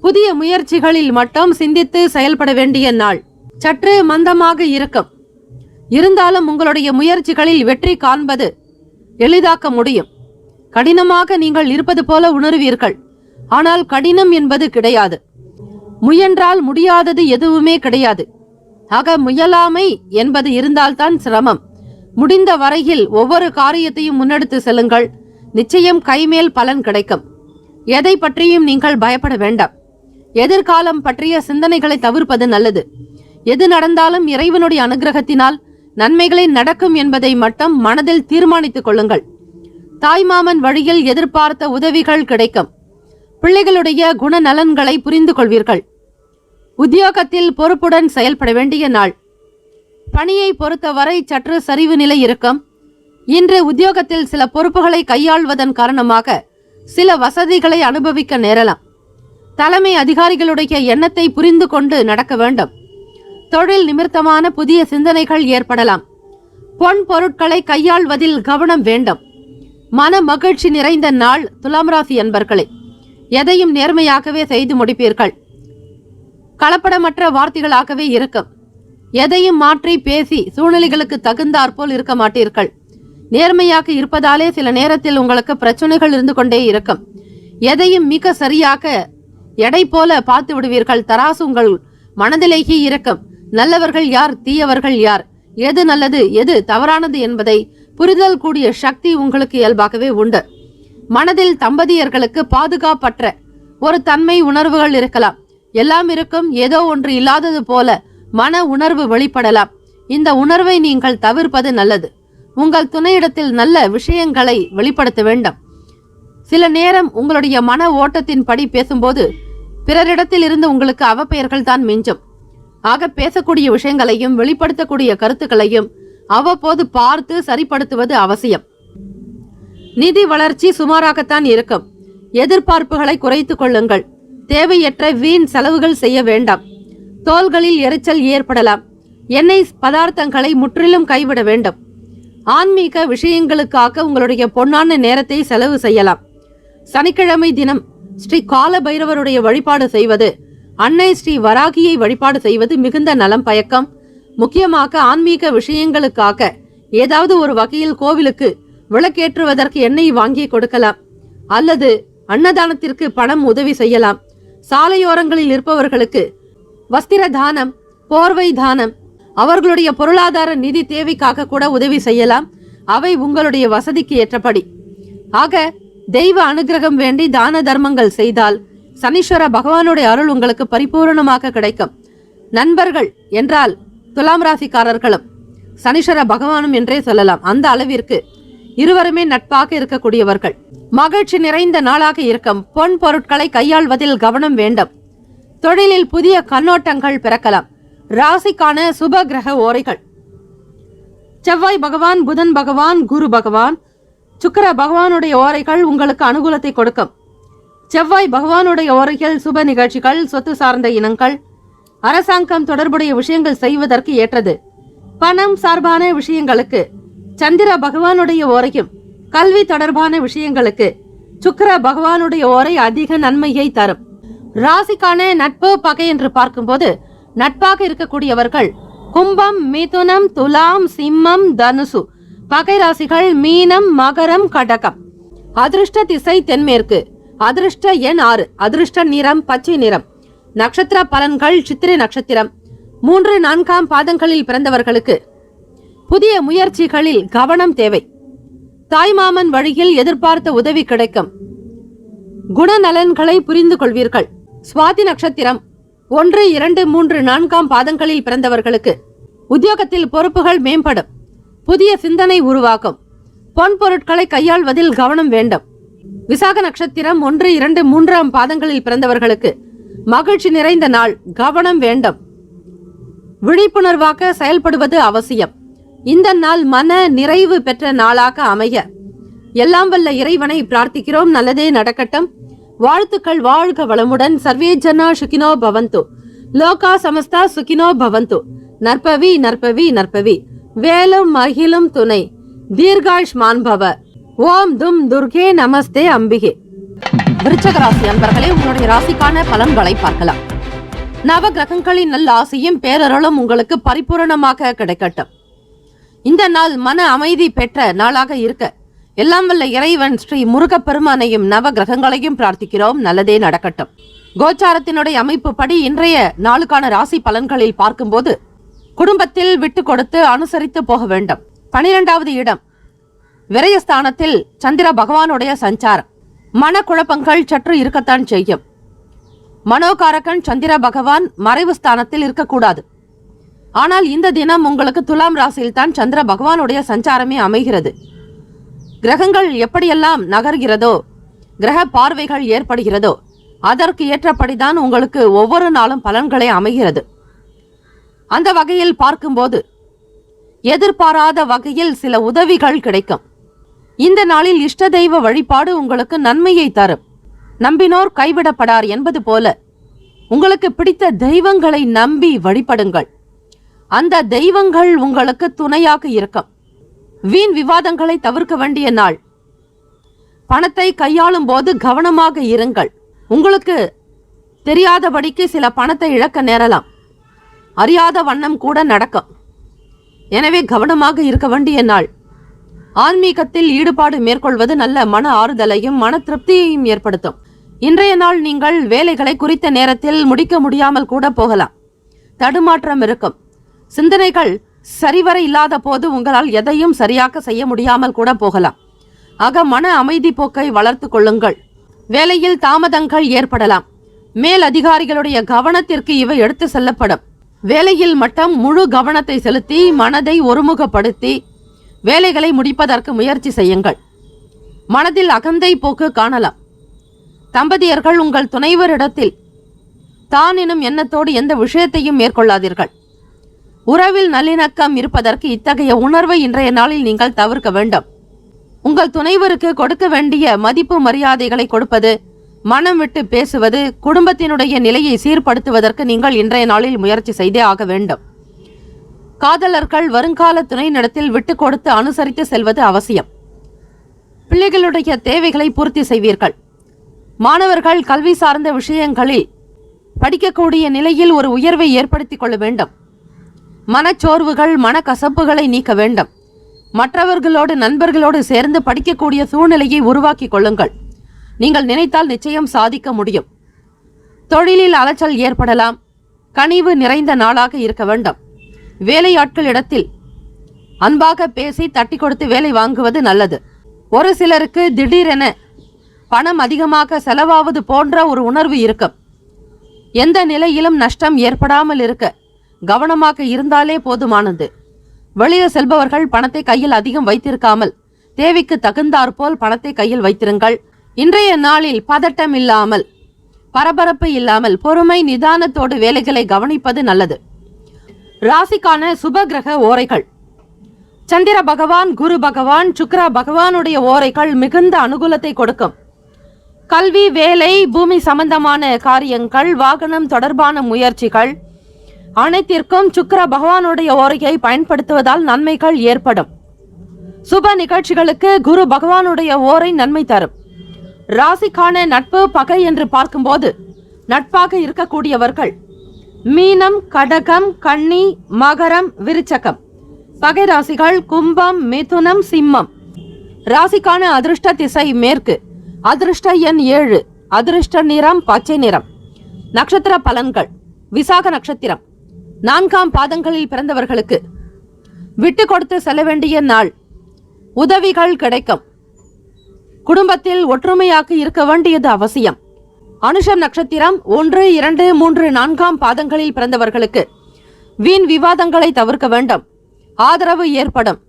புதிய முயற்சிகளில் மட்டும் சிந்தித்து செயல்பட வேண்டிய நாள். சற்று மந்தமாக இருக்கும். இருந்தாலும் உங்களுடைய முயற்சிகளில் வெற்றி காண்பது எளிதாக்க முடியும். கடினமாக நீங்கள் இருப்பது போல உணர்வீர்கள். ஆனால் கடினம் என்பது கிடையாது. முயன்றால் முடியாதது எதுவுமே கிடையாது. ஆக முயலாமை என்பது இருந்தால்தான் சிரமம். முடிந்த வரையில் ஒவ்வொரு காரியத்தையும் முன்னெடுத்து செல்லுங்கள். நிச்சயம் கைமேல் பலன் கிடைக்கும். எதை பற்றியும் நீங்கள் பயப்பட வேண்டாம். எதிர்காலம் பற்றிய சிந்தனைகளை தவிர்ப்பது நல்லது. எது நடந்தாலும் இறைவனுடைய அனுகிரகத்தினால் நன்மைகளே நடக்கும் என்பதை மட்டும் மனதில் தீர்மானித்துக் கொள்ளுங்கள். தாய்மாமன் வழியில் எதிர்பார்த்த உதவிகள் கிடைக்கும். பிள்ளைகளுடைய குணநலன்களை புரிந்து கொள்வீர்கள். உத்தியோகத்தில் பொறுப்புடன் செயல்பட வேண்டிய நாள். பணியை பொறுத்தவரை சற்று சரிவு நிலை இருக்கும். இன்று உத்தியோகத்தில் சில பொறுப்புகளை கையாள்வதன் காரணமாக சில வசதிகளை அனுபவிக்க நேரலாம். தலைமை அதிகாரிகளுடைய எண்ணத்தை புரிந்து கொண்டு நடக்க வேண்டும். தொழில் நிமித்தமான புதிய சிந்தனைகள் ஏற்படலாம். பொன் பொருட்களை கையாள்வதில் கவனம் வேண்டும். மன மகிழ்ச்சி நிறைந்த நாள் துலாம் ராசி அன்பர்களே. எதையும் நேர்மையாகவே செய்து முடிப்பீர்கள். கலப்படமற்ற வார்த்தைகளாகவே இருக்கும். எதையும் மாற்றி பேசி சூழ்நிலைகளுக்கு தகுந்தாற்போல் இருக்க மாட்டீர்கள். நேர்மையாக இருப்பதாலே சில நேரத்தில் உங்களுக்கு பிரச்சனைகள் இருந்து கொண்டே இருக்கும். எதையும் மிக சரியாக எடை போல பார்த்து விடுவீர்கள். தராசு உங்கள் மனதிலேயே இருக்கும். நல்லவர்கள் யார், தீயவர்கள் யார், எது நல்லது எது தவறானது என்பதை புரிதல் கூடிய சக்தி உங்களுக்கு இயல்பாகவே உண்டு. மனதில் தம்பதியர்களுக்கு பாதுகாப்பற்ற ஒரு தன்மை உணர்வுகள் இருக்கலாம். எல்லாம் இருக்கும், ஏதோ ஒன்று இல்லாதது போல மன உணர்வு வெளிப்படலாம். இந்த உணர்வை நீங்கள் தவிர்ப்பது நல்லது. உங்கள் துணையிடத்தில் நல்ல விஷயங்களை வெளிப்படுத்த வேண்டும். சில நேரம் உங்களுடைய மன ஓட்டத்தின் படி பேசும்போது பிறரிடத்தில் இருந்து உங்களுக்கு அவப்பெயர்கள் தான் மிஞ்சும். ஆக பேசக்கூடிய விஷயங்களையும் வெளிப்படுத்தக்கூடிய கருத்துக்களையும் அவ்வப்போது பார்த்து சரிப்படுத்துவது அவசியம். நிதி வளர்ச்சி சுமாராகத்தான் இருக்கும். எதிர்பார்ப்புகளை குறைத்துக் கொள்ளுங்கள். தேவையற்ற வீண் செலவுகள் செய்ய வேண்டாம். தோள்களில் எரிச்சல் ஏற்படலாம். எண்ணெய் பதார்த்தங்களை முற்றிலும் கைவிட வேண்டும். ஆன்மீக விஷயங்களுக்காக உங்களுடைய பொன்னான நேரத்தை செலவு செய்யலாம். சனிக்கிழமை தினம் ஸ்ரீ கால பைரவருடைய வழிபாடு செய்வது, அன்னை ஸ்ரீ வராகியை வழிபாடு செய்வது மிகுந்த நலம் பயக்கம். முக்கியமாக ஆன்மீக விஷயங்களுக்காக ஏதாவது ஒரு வகையில் கோவிலுக்கு விளக்கேற்றுவதற்கு எண்ணெய் வாங்கி கொடுக்கலாம். அல்லது அன்னதானத்திற்கு பணம் உதவி செய்யலாம். சாலையோரங்களில் இருப்பவர்களுக்கு வஸ்திர தானம், போர்வை தானம், அவர்களுடைய பொருளாதார நிதி தேவைக்காக கூட உதவி செய்யலாம். அவை உங்களுடைய வசதிக்கு ஏற்றபடி. ஆக தெய்வ அனுகிரகம் வேண்டி தான தர்மங்கள் செய்தால் சனீஸ்வர பகவானுடைய அருள் உங்களுக்கு பரிபூர்ணமாக கிடைக்கும். நண்பர்கள் என்றால் துலாம் ராசிக்காரர்களும் சனீஸ்வர பகவானும் என்றே சொல்லலாம். அந்த அளவிற்கு இருவருமே நட்பாக இருக்கக்கூடியவர்கள். மகிழ்ச்சி நிறைந்த நாளாக இருக்கும். பொன் பொருட்களை கையாள்வதில் கவனம் வேண்டும். தொழிலில் புதிய கண்ணோட்டங்கள் பிறக்கலாம். ராசிக்கான சுப கிரக ஓரைகள்: செவ்வாய் பகவான், புதன் பகவான், குரு பகவான், சுக்கிர பகவானுடைய ஓரைகள் உங்களுக்கு அனுகூலத்தை கொடுக்கும். செவ்வாய் பகவானுடைய ஓரைகள் சுப நிகழ்ச்சிகள், சொத்து சார்ந்த இனங்கள், அரசாங்கம் தொடர்புடைய விஷயங்கள் செய்வதற்கு ஏற்றது. பணம் சார்பான விஷயங்களுக்கு சந்திர பகவானுடைய ஓரையும், கல்வி தொடர்பான விஷயங்களுக்கு சுக்கிர பகவானுடைய ஓரை அதிக நன்மையை தரும். ராசிக்கான நட்பு பகை என்று பார்க்கும்போது நட்பாக இருக்கக்கூடியவர்கள் கும்பம், மிதுனம், துலாம், சிம்மம், தனுசு. பகை ராசிகள் மீனம், மகரம், கடகம். அதிர்ஷ்ட திசை தென்மேற்கு. அதிர்ஷ்ட எண் 6. அதிர்ஷ்ட நிறம் பச்சை நிறம். நட்சத்திர பலன்கள்: சித்திரை நட்சத்திரம் 3, 4 பாதங்களில் பிறந்தவர்களுக்கு புதிய முயற்சிகளில் கவனம் தேவை. தாய்மாமன் வழியில் எதிர்பார்த்த உதவி கிடைக்கும். குணநலன்களை புரிந்து கொள்வீர்கள். சுவாதி நட்சத்திரம் 1, 2, 3, 4 பாதங்களில் பிறந்தவர்களுக்கு உத்தியோகத்தில் பொறுப்புகள் மேம்படும். புதிய சிந்தனை உருவாகும். பொன் பொருட்களை கையாள்வதில் கவனம் வேண்டும். விசாக நட்சத்திரம் 1, 2, 3 பாதங்களில் பிறந்தவர்களுக்கு மகிழ்ச்சி நிறைந்த நாள். கவனம் வேண்டும். விழிப்புணர்வாக செயல்படுவது அவசியம். இந்த நாள் மன நிறைவு பெற்ற நாளாக அமைய எல்லாம் வல்ல இறைவனை பிரார்த்திக்கிறோம். நல்லதே நடக்கட்டும். வாழ்த்துக்கள். வாழ்க வளமுடன். சர்வே ஜனா சுகினோ பவந்து. லோகா சமஸ்தா சுகினோ பவந்து. நற்பவி நற்பவி நற்பவி. வேலும் மகிழும் துணை. தீர்காயுஷ்மான் பவ. ஓம் தும் துர்கே நமஸ்தே அம்பிகே. விருச்சக ராசி அன்பர்களே, உங்களுடைய ராசிக்கான பலன்களை பார்க்கலாம். நவ கிரகங்களின் நல்ல ஆசையும் பேரருளும் உங்களுக்கு பரிபூரணமாக கிடைக்கட்டும். இந்த நாள் மன அமைதி பெற்ற நாளாக இருக்க எல்லாம் வல்ல இறைவன் ஸ்ரீ முருகப்பெருமானையும் நவ கிரகங்களையும் பிரார்த்திக்கிறோம். நல்லதே நடக்கட்டும். கோச்சாரத்தினுடைய அமைப்பு படி இன்றைய நாளுக்கான ராசி பலன்களில் பார்க்கும்போது குடும்பத்தில் விட்டு கொடுத்து அனுசரித்து போக வேண்டும். 12வது இடம் விரயஸ்தானத்தில் சந்திர பகவானுடைய சஞ்சாரம். மனக்குழப்பங்கள் சற்று இருக்கத்தான் செய்யும். மனோகாரகன் சந்திர பகவான் மறைவு ஸ்தானத்தில் இருக்கக்கூடாது. ஆனால் இந்த தினம் உங்களுக்கு துலாம் ராசியில் தான் சந்திர பகவானுடைய சஞ்சாரமே அமைகிறது. கிரகங்கள் எப்படியெல்லாம் நகர்கிறதோ, கிரக பார்வைகள் ஏற்படுகிறதோ அதற்கு ஏற்றபடிதான் உங்களுக்கு ஒவ்வொரு நாளும் பலன்களை அமைகிறது. அந்த வகையில் பார்க்கும்போது எதிர்பாராத வகையில் சில உதவிகள் கிடைக்கும். இந்த நாளில் இஷ்ட தெய்வ வழிபாடு உங்களுக்கு நன்மையை தரும். நம்பினோர் கைவிடப்படார் என்பது போல உங்களுக்கு பிடித்த தெய்வங்களை நம்பி வழிபடுங்கள். அந்த தெய்வங்கள் உங்களுக்கு துணையாக இருக்கும். வீண் விவாதங்களை தவிர்க்க வேண்டிய நாள். பணத்தை கையாளும் போது கவனமாக இருங்கள். உங்களுக்கு தெரியாதபடிக்கு சில பணத்தை இழக்க நேரலாம். அறியாத வண்ணம் கூட நடக்கும். எனவே கவனமாக இருக்க வேண்டிய நாள். ஆன்மீகத்தில் ஈடுபாடு மேற்கொள்வது நல்ல மன ஆறுதலையும் மன திருப்தியையும் ஏற்படுத்தும். இன்றைய நாள் நீங்கள் வேலைகளை குறித்த நேரத்தில் முடிக்க முடியாமல் கூட போகலாம். தடுமாற்றம் இருக்கும். சிந்தனைகள் சரிவர இல்லாத போது உங்களால் எதையும் சரியாக செய்ய முடியாமல் கூட போகலாம். ஆக மன அமைதி போக்கை வளர்த்து கொள்ளுங்கள். வேலையில் தாமதங்கள் ஏற்படலாம். மேல் அதிகாரிகளுடைய கவனத்திற்கு இவை எடுத்து செல்லப்படும். வேலையில் மட்டும் முழு கவனத்தை செலுத்தி மனதை ஒருமுகப்படுத்தி வேலைகளை முடிப்பதற்கு முயற்சி செய்யுங்கள். மனதில் அகந்தை போக்கு காணலாம். தம்பதியர்கள் உங்கள் துணைவரிடத்தில் தான் எனும் எண்ணத்தோடு எந்த விஷயத்தையும் மேற்கொள்ளாதீர்கள். உறவில் நல்லிணக்கம் இருப்பதற்கு இத்தகைய உணர்வை இன்றைய நாளில் நீங்கள் தவிர்க்க வேண்டும். உங்கள் துணைவருக்கு கொடுக்க வேண்டிய மதிப்பு மரியாதைகளை கொடுப்பது, மனம் விட்டு பேசுவது, குடும்பத்தினுடைய நிலையை சீர்படுத்துவதற்கு நீங்கள் இன்றைய நாளில் முயற்சி செய்தே ஆக வேண்டும். காதலர்கள் வருங்கால துணையினிடத்தில் விட்டு கொடுத்து அனுசரித்து செல்வது அவசியம். பிள்ளைகளுடைய தேவைகளை பூர்த்தி செய்வீர்கள். மாணவர்கள் கல்வி சார்ந்த விஷயங்களில் படிக்கக்கூடிய நிலையில் ஒரு உயர்வை ஏற்படுத்திக் கொள்ள வேண்டும். மனச்சோர்வுகள் மனக்கசப்புகளை நீக்க வேண்டும். மற்றவர்களோடு நண்பர்களோடு சேர்ந்து படிக்கக்கூடிய சூழ்நிலையை உருவாக்கி கொள்ளுங்கள். நீங்கள் நினைத்தால் நிச்சயம் சாதிக்க முடியும். தொழிலில் அலைச்சல் ஏற்படலாம். கனிவு நிறைந்த நாளாக இருக்க வேண்டும். வேலையாட்களிடத்தில் அன்பாக பேசி தட்டி கொடுத்து வேலை வாங்குவது நல்லது. ஒரு சிலருக்கு திடீரென பணம் அதிகமாக செலவாவது போன்ற ஒரு உணர்வு இருக்கும். எந்த நிலையிலும் நஷ்டம் ஏற்படாமல் இருக்க கவனமாக இருந்தாலே போதுமானது. வெளியே செல்பவர்கள் பணத்தை கையில் அதிகம் வைத்திருக்காமல் தேவைக்கு தகுந்தாற்போல் பணத்தை கையில் வைத்திருங்கள். இன்றைய நாளில் பதட்டம் இல்லாமல், பரபரப்பு இல்லாமல் பொறுமை நிதானத்தோடு வேலைகளை கவனிப்பது நல்லது. ராசிக்கான சுப கிரக ஓரைகள். சந்திர பகவான், குரு பகவான், சுக்கிர பகவானுடைய ஓரைகள் மிகுந்த அனுகூலத்தை கொடுக்கும். கல்வி, வேலை, பூமி சம்பந்தமான காரியங்கள், வாகனம் தொடர்பான முயற்சிகள் அனைத்திற்கும் சுக்கிர பகவானுடைய ஓரையை பயன்படுத்துவதால் நன்மைகள் ஏற்படும். சுப நிகழ்ச்சிகளுக்கு குரு பகவானுடைய ஓரை நன்மை தரும். ராசிக்கான நட்பு பகை என்று பார்க்கும்போது நட்பாக இருக்கக்கூடியவர்கள் மீனம், கடகம், கன்னி, மகரம், விருச்சகம். பகை ராசிகள் கும்பம், மிதுனம், சிம்மம். ராசிக்கான அதிர்ஷ்ட திசை மேற்கு. அதிர்ஷ்ட எண் 7. அதிர்ஷ்ட நிறம் பச்சை நிறம். நட்சத்திர பலன்கள். விசாக நட்சத்திரம் 4ஆம் பாதங்களில் பிறந்தவர்களுக்கு விட்டு கொடுத்து செல்ல வேண்டிய நாள். உதவிகள் கிடைக்கும். குடும்பத்தில் ஒற்றுமையாக இருக்க வேண்டியது அவசியம். அனுஷம் நட்சத்திரம் 1, 2, 3, 4ஆம் பாதங்களில் பிறந்தவர்களுக்கு வீண் விவாதங்களை தவிர்க்க வேண்டும். ஆதரவு ஏற்படும்.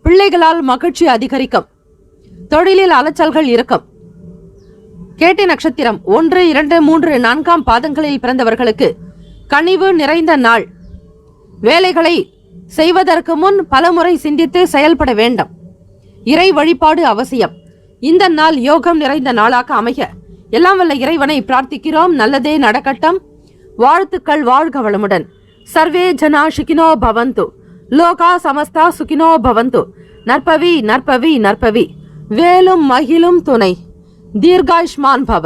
பிள்ளைகளால் மகிழ்ச்சி அதிகரிக்கும். தொழிலில் அலைச்சல்கள் இருக்கும். கேட்டை நட்சத்திரம் 1, 2, 3, 4ஆம் பாதங்களில் பிறந்தவர்களுக்கு கனிவு நிறைந்த நாள். வேலைகளை செய்வதற்கு முன் பலமுறை சிந்தித்து செயல்பட வேண்டும். இறை வழிபாடு அவசியம். இந்த நாள் யோகம் நிறைந்த நாளாக அமைய எல்லாம் வல்ல இறைவனை பிரார்த்திக்கிறோம். நல்லதே நடக்கட்டும். வாழ்த்துக்கள். வாழ்க வளமுடன். சர்வே ஜனா சுகினோ பவந்து. லோகா சமஸ்தா சுகினோ பவந்து. நற்பவி நற்பவி நற்பவி. வேலும் மகிழும் துணை. தீர்காயுஷ்மான் பவ.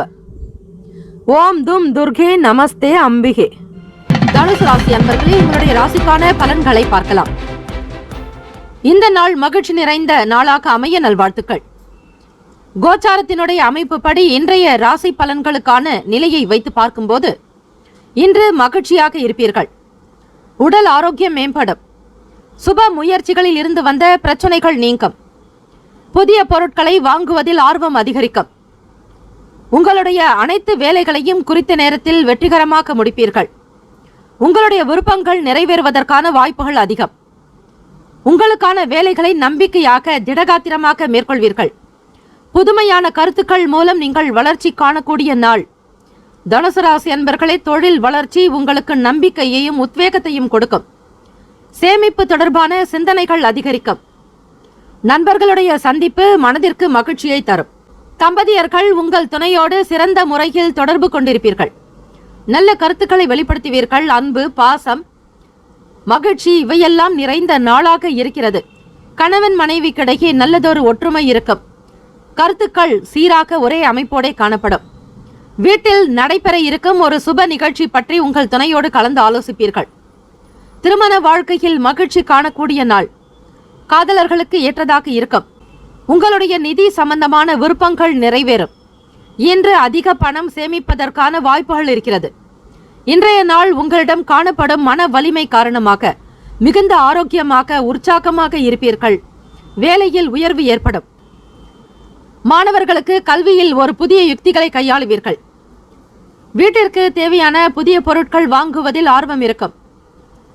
ஓம் தும் துர்கே நமஸ்தே அம்பிகே. தனுசு ராசி அன்பர்களே, உங்களுடைய ராசிக்கான பலன்களை பார்க்கலாம். இந்த நாள் மகிழ்ச்சி நிறைந்த நாளாக அமைய நல்வாழ்த்துக்கள். கோச்சாரத்தினுடைய அமைப்பு படி இன்றைய ராசி பலன்களுக்கான நிலையை வைத்து பார்க்கும்போது இன்று மகிழ்ச்சியாக இருப்பீர்கள். உடல் ஆரோக்கியம் மேம்படும். சுப முயற்சிகளில் இருந்து வந்த பிரச்சனைகள் நீங்கும். புதிய பொருட்களை வாங்குவதில் ஆர்வம் அதிகரிக்கும். உங்களுடைய அனைத்து வேலைகளையும் குறித்த நேரத்தில் வெற்றிகரமாக முடிப்பீர்கள். உங்களுடைய விருப்பங்கள் நிறைவேறுவதற்கான வாய்ப்புகள் அதிகம். உங்களுக்கான வேலைகளை நம்பிக்கையாக திடகாத்திரமாக மேற்கொள்வீர்கள். புதுமையான கருத்துக்கள் மூலம் நீங்கள் வளர்ச்சி காணக்கூடிய நாள். தனுசு ராசி அன்பர்களே, தொழில் வளர்ச்சி உங்களுக்கு நம்பிக்கையையும் உத்வேகத்தையும் கொடுக்கும். சேமிப்பு தொடர்பான சிந்தனைகள் அதிகரிக்கும். நண்பர்களுடைய சந்திப்பு மனதிற்கு மகிழ்ச்சியை தரும். தம்பதியர்கள் உங்கள் துணையோடு சிறந்த முறையில் தொடர்பு கொண்டிருப்பீர்கள். நல்ல கருத்துக்களை வெளிப்படுத்துவீர்கள். அன்பு, பாசம், மகிழ்ச்சி இவையெல்லாம் நிறைந்த நாளாக இருக்கிறது. கணவன் மனைவிக்கிடையே நல்லதொரு ஒற்றுமை இருக்கும். கருத்துக்கள் சீராக ஒரே அமைப்போடே காணப்படும். வீட்டில் நடைபெற இருக்கும் ஒரு சுப நிகழ்ச்சி பற்றி உங்கள் துணையோடு கலந்து ஆலோசிப்பீர்கள். திருமண வாழ்க்கையில் மகிழ்ச்சி காணக்கூடிய நாள். காதலர்களுக்கு ஏற்றதாக இருக்கும். உங்களுடைய நிதி சம்பந்தமான விருப்பங்கள் நிறைவேறும். இன்று அதிக பணம் சேமிப்பதற்கான வாய்ப்புகள் இருக்கிறது. இன்றைய நாள் உங்களிடம் காணப்படும் மன வலிமை காரணமாக மிகுந்த ஆரோக்கியமாக உற்சாகமாக இருப்பீர்கள். வேலையில் உயர்வு ஏற்படும். மாணவர்களுக்கு கல்வியில் ஒரு புதிய யுக்திகளை கையாளுவீர்கள். வீட்டிற்கு தேவையான புதிய பொருட்கள் வாங்குவதில் ஆர்வம் இருக்கும்.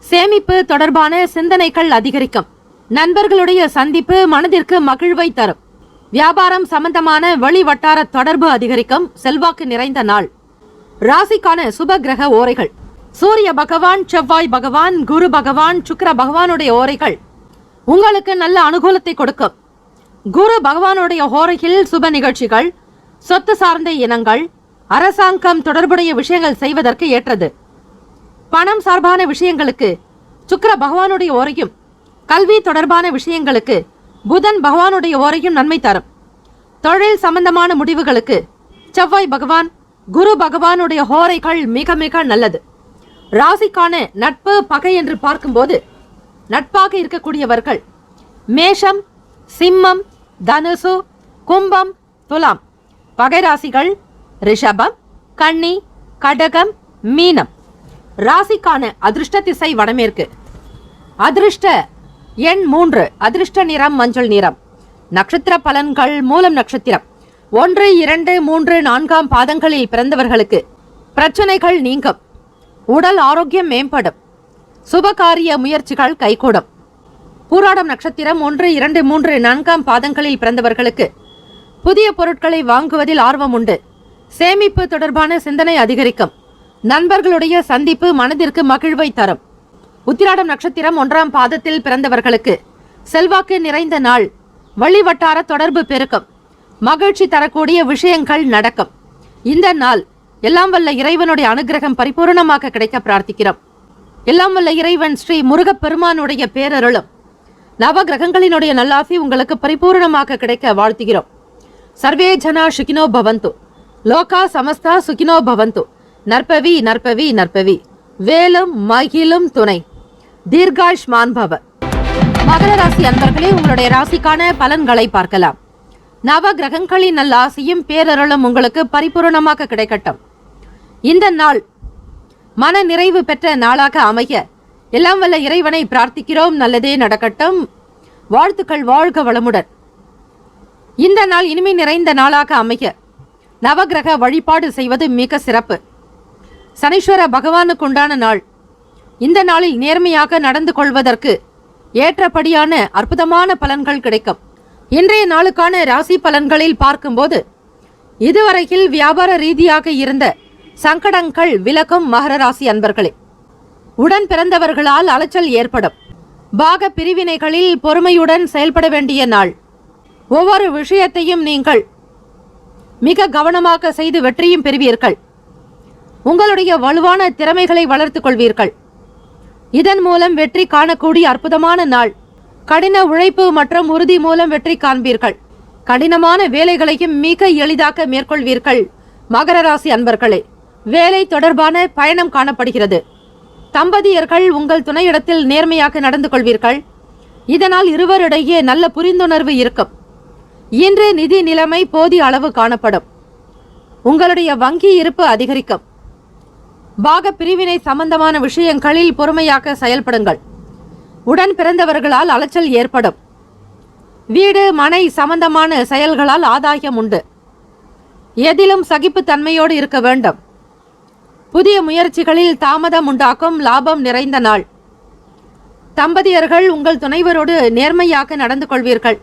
சேமிப்பு தொடர்பான சிந்தனைகள் அதிகரிக்கும். நண்பர்களுடைய சந்திப்பு மனதிற்கு மகிழ்வை தரும். வியாபாரம் சம்பந்தமான வெளி வட்டார தொடர்பு அதிகரிக்கும். செல்வாக்கு நிறைந்த நாள். ராசிக்கான சுப கிரக ஓரைகள். சூரிய பகவான், செவ்வாய் பகவான், குரு பகவான், சுக்கிர பகவானுடைய ஓரைகள் உங்களுக்கு நல்ல அனுகூலத்தை கொடுக்கும். குரு பகவானுடைய ஓரையில் சுப நிகழ்ச்சிகள், சொத்து சார்ந்த இனங்கள், அரசாங்கம் தொடர்புடைய விஷயங்கள் செய்வதற்கு ஏற்றது. பணம் சார்பான விஷயங்களுக்கு சுக்கிர பகவானுடைய ஓரையும், கல்வி தொடர்பான விஷயங்களுக்கு புதன் பகவானுடைய ஓரையும் நன்மை தரும். தொழில் சம்பந்தமான முடிவுகளுக்கு செவ்வாய் பகவான், குரு பகவானுடைய ஹோரைகள் மிக மிக நல்லது. ராசிக்கான நட்பு பகை என்று பார்க்கும்போது நட்பாக இருக்கக்கூடியவர்கள் மேஷம், சிம்மம், தனுசு, கும்பம், துலாம். பகை ராசிகள் ரிஷபம், கன்னி, கடகம், மீனம். ராசிக்கான அதிர்ஷ்ட திசை வடமேற்கு. அதிர்ஷ்ட எண் 3. அதிர்ஷ்ட நிறம் மஞ்சள் நிறம். நட்சத்திர பலன்கள். மூலம் நட்சத்திரம் 1, 2, 3, 4 பாதங்களில் பிறந்தவர்களுக்கு பிரச்சனைகள் நீங்கும். உடல் ஆரோக்கியம் மேம்படும். சுபகாரிய முயற்சிகள் கைகூடும். பூராடம் நட்சத்திரம் 1, 2, 3, 4 பாதங்களில் பிறந்தவர்களுக்கு புதிய பொருட்களை வாங்குவதில் ஆர்வம் உண்டு. சேமிப்பு தொடர்பான சிந்தனை அதிகரிக்கும். நண்பர்களுடைய சந்திப்பு மனதிற்கு மகிழ்வை தரும். உத்திராடம் நட்சத்திரம் 1ஆம் பாதத்தில் பிறந்தவர்களுக்கு செல்வாக்கு நிறைந்த நாள். வழிவட்டார தொடர்பு பெருக்கும். மகிழ்ச்சி தரக்கூடிய விஷயங்கள் நடக்கும். இந்த நாள் எல்லாம் வல்ல இறைவனுடைய அனுகிரகம் பரிபூர்ணமாக கிடைக்க பிரார்த்திக்கிறோம். எல்லாம் வல்ல இறைவன் ஸ்ரீ முருகப்பெருமானுடைய பேரருளும் நவ கிரகங்களினுடைய நல்லாசி உங்களுக்கு பரிபூர்ணமாக கிடைக்க வாழ்த்துகிறோம். சர்வே ஜனா சுகினோ பவந்து. லோகா சமஸ்தா சுகினோ பவந்து. நற்பவி நற்பவி நற்பவி. வேலும் மகிழும் துணை. தீர்காயுஷ்மான் பவ. மகர ராசி அன்பர்களே, உங்களுடைய ராசிக்கான பலன்களை பார்க்கலாம். நவ கிரகங்களின் நல்ல ஆசையும் பேரருளும் உங்களுக்கு பரிபூர்ணமாக கிடைக்கட்டும். இந்த நாள் மன நிறைவு பெற்ற நாளாக அமைய எல்லாம் வல்ல இறைவனை பிரார்த்திக்கிறோம். நல்லதே நடக்கட்டும். வாழ்த்துக்கள். வாழ்க வளமுடன். இந்த நாள் இனிமை நிறைந்த நாளாக அமைய நவகிரக வழிபாடு செய்வது மிக சிறப்பு. சனீஸ்வர பகவானுக்கு உண்டான நாள். இந்த நாளில் நேர்மையாக நடந்து கொள்வதற்கு ஏற்றபடியான அற்புதமான பலன்கள் கிடைக்கும். இன்றைய நாளுக்கான ராசி பலன்களில் பார்க்கும்போது இதுவரையில் வியாபார ரீதியாக இருந்த சங்கடங்கள் விலகும். மகர ராசி அன்பர்களே, உடன் பிறந்தவர்களால் அலைச்சல் ஏற்படும். பாக பிரிவினைகளில் பொறுமையுடன் செயல்பட வேண்டிய நாள். ஒவ்வொரு விஷயத்தையும் நீங்கள் மிக கவனமாக செய்து வெற்றியும் பெறுவீர்கள். உங்களுடைய வலுவான திறமைகளை வளர்த்துக் கொள்வீர்கள். இதன் மூலம் வெற்றி காணக்கூடிய அற்புதமான நாள். கடின உழைப்பு மற்றும் உறுதி மூலம் வெற்றி காண்பீர்கள். கடினமான வேலைகளையும் மிக எளிதாக மேற்கொள்வீர்கள். மகர ராசி அன்பர்களே, வேலை தொடர்பான பயணம் காணப்படுகிறது. தம்பதியர்கள் உங்கள் துணையிடத்தில் நேர்மையாக நடந்து கொள்வீர்கள். இதனால் இருவரிடையே நல்ல புரிந்துணர்வு இருக்கும். இன்று நிதி நிலைமை போதிய அளவு காணப்படும். உங்களுடைய வங்கி இருப்பு அதிகரிக்கும். பாக பிரிவினை சம்பந்தமான விஷயங்களில் பொறுமையாக செயல்படுங்கள். உடன் பிறந்தவர்களால் அலைச்சல் ஏற்படும். வீடு மனை சம்பந்தமான செயல்களால் ஆதாயம் உண்டு. எதிலும் சகிப்புத்தன்மையோடு இருக்க வேண்டும். புதிய முயற்சிகளில் தாமதம் உண்டாக்கும். லாபம் நிறைந்த நாள். தம்பதியர்கள் உங்கள் துணைவரோடு நேர்மையாக நடந்து கொள்வீர்கள்.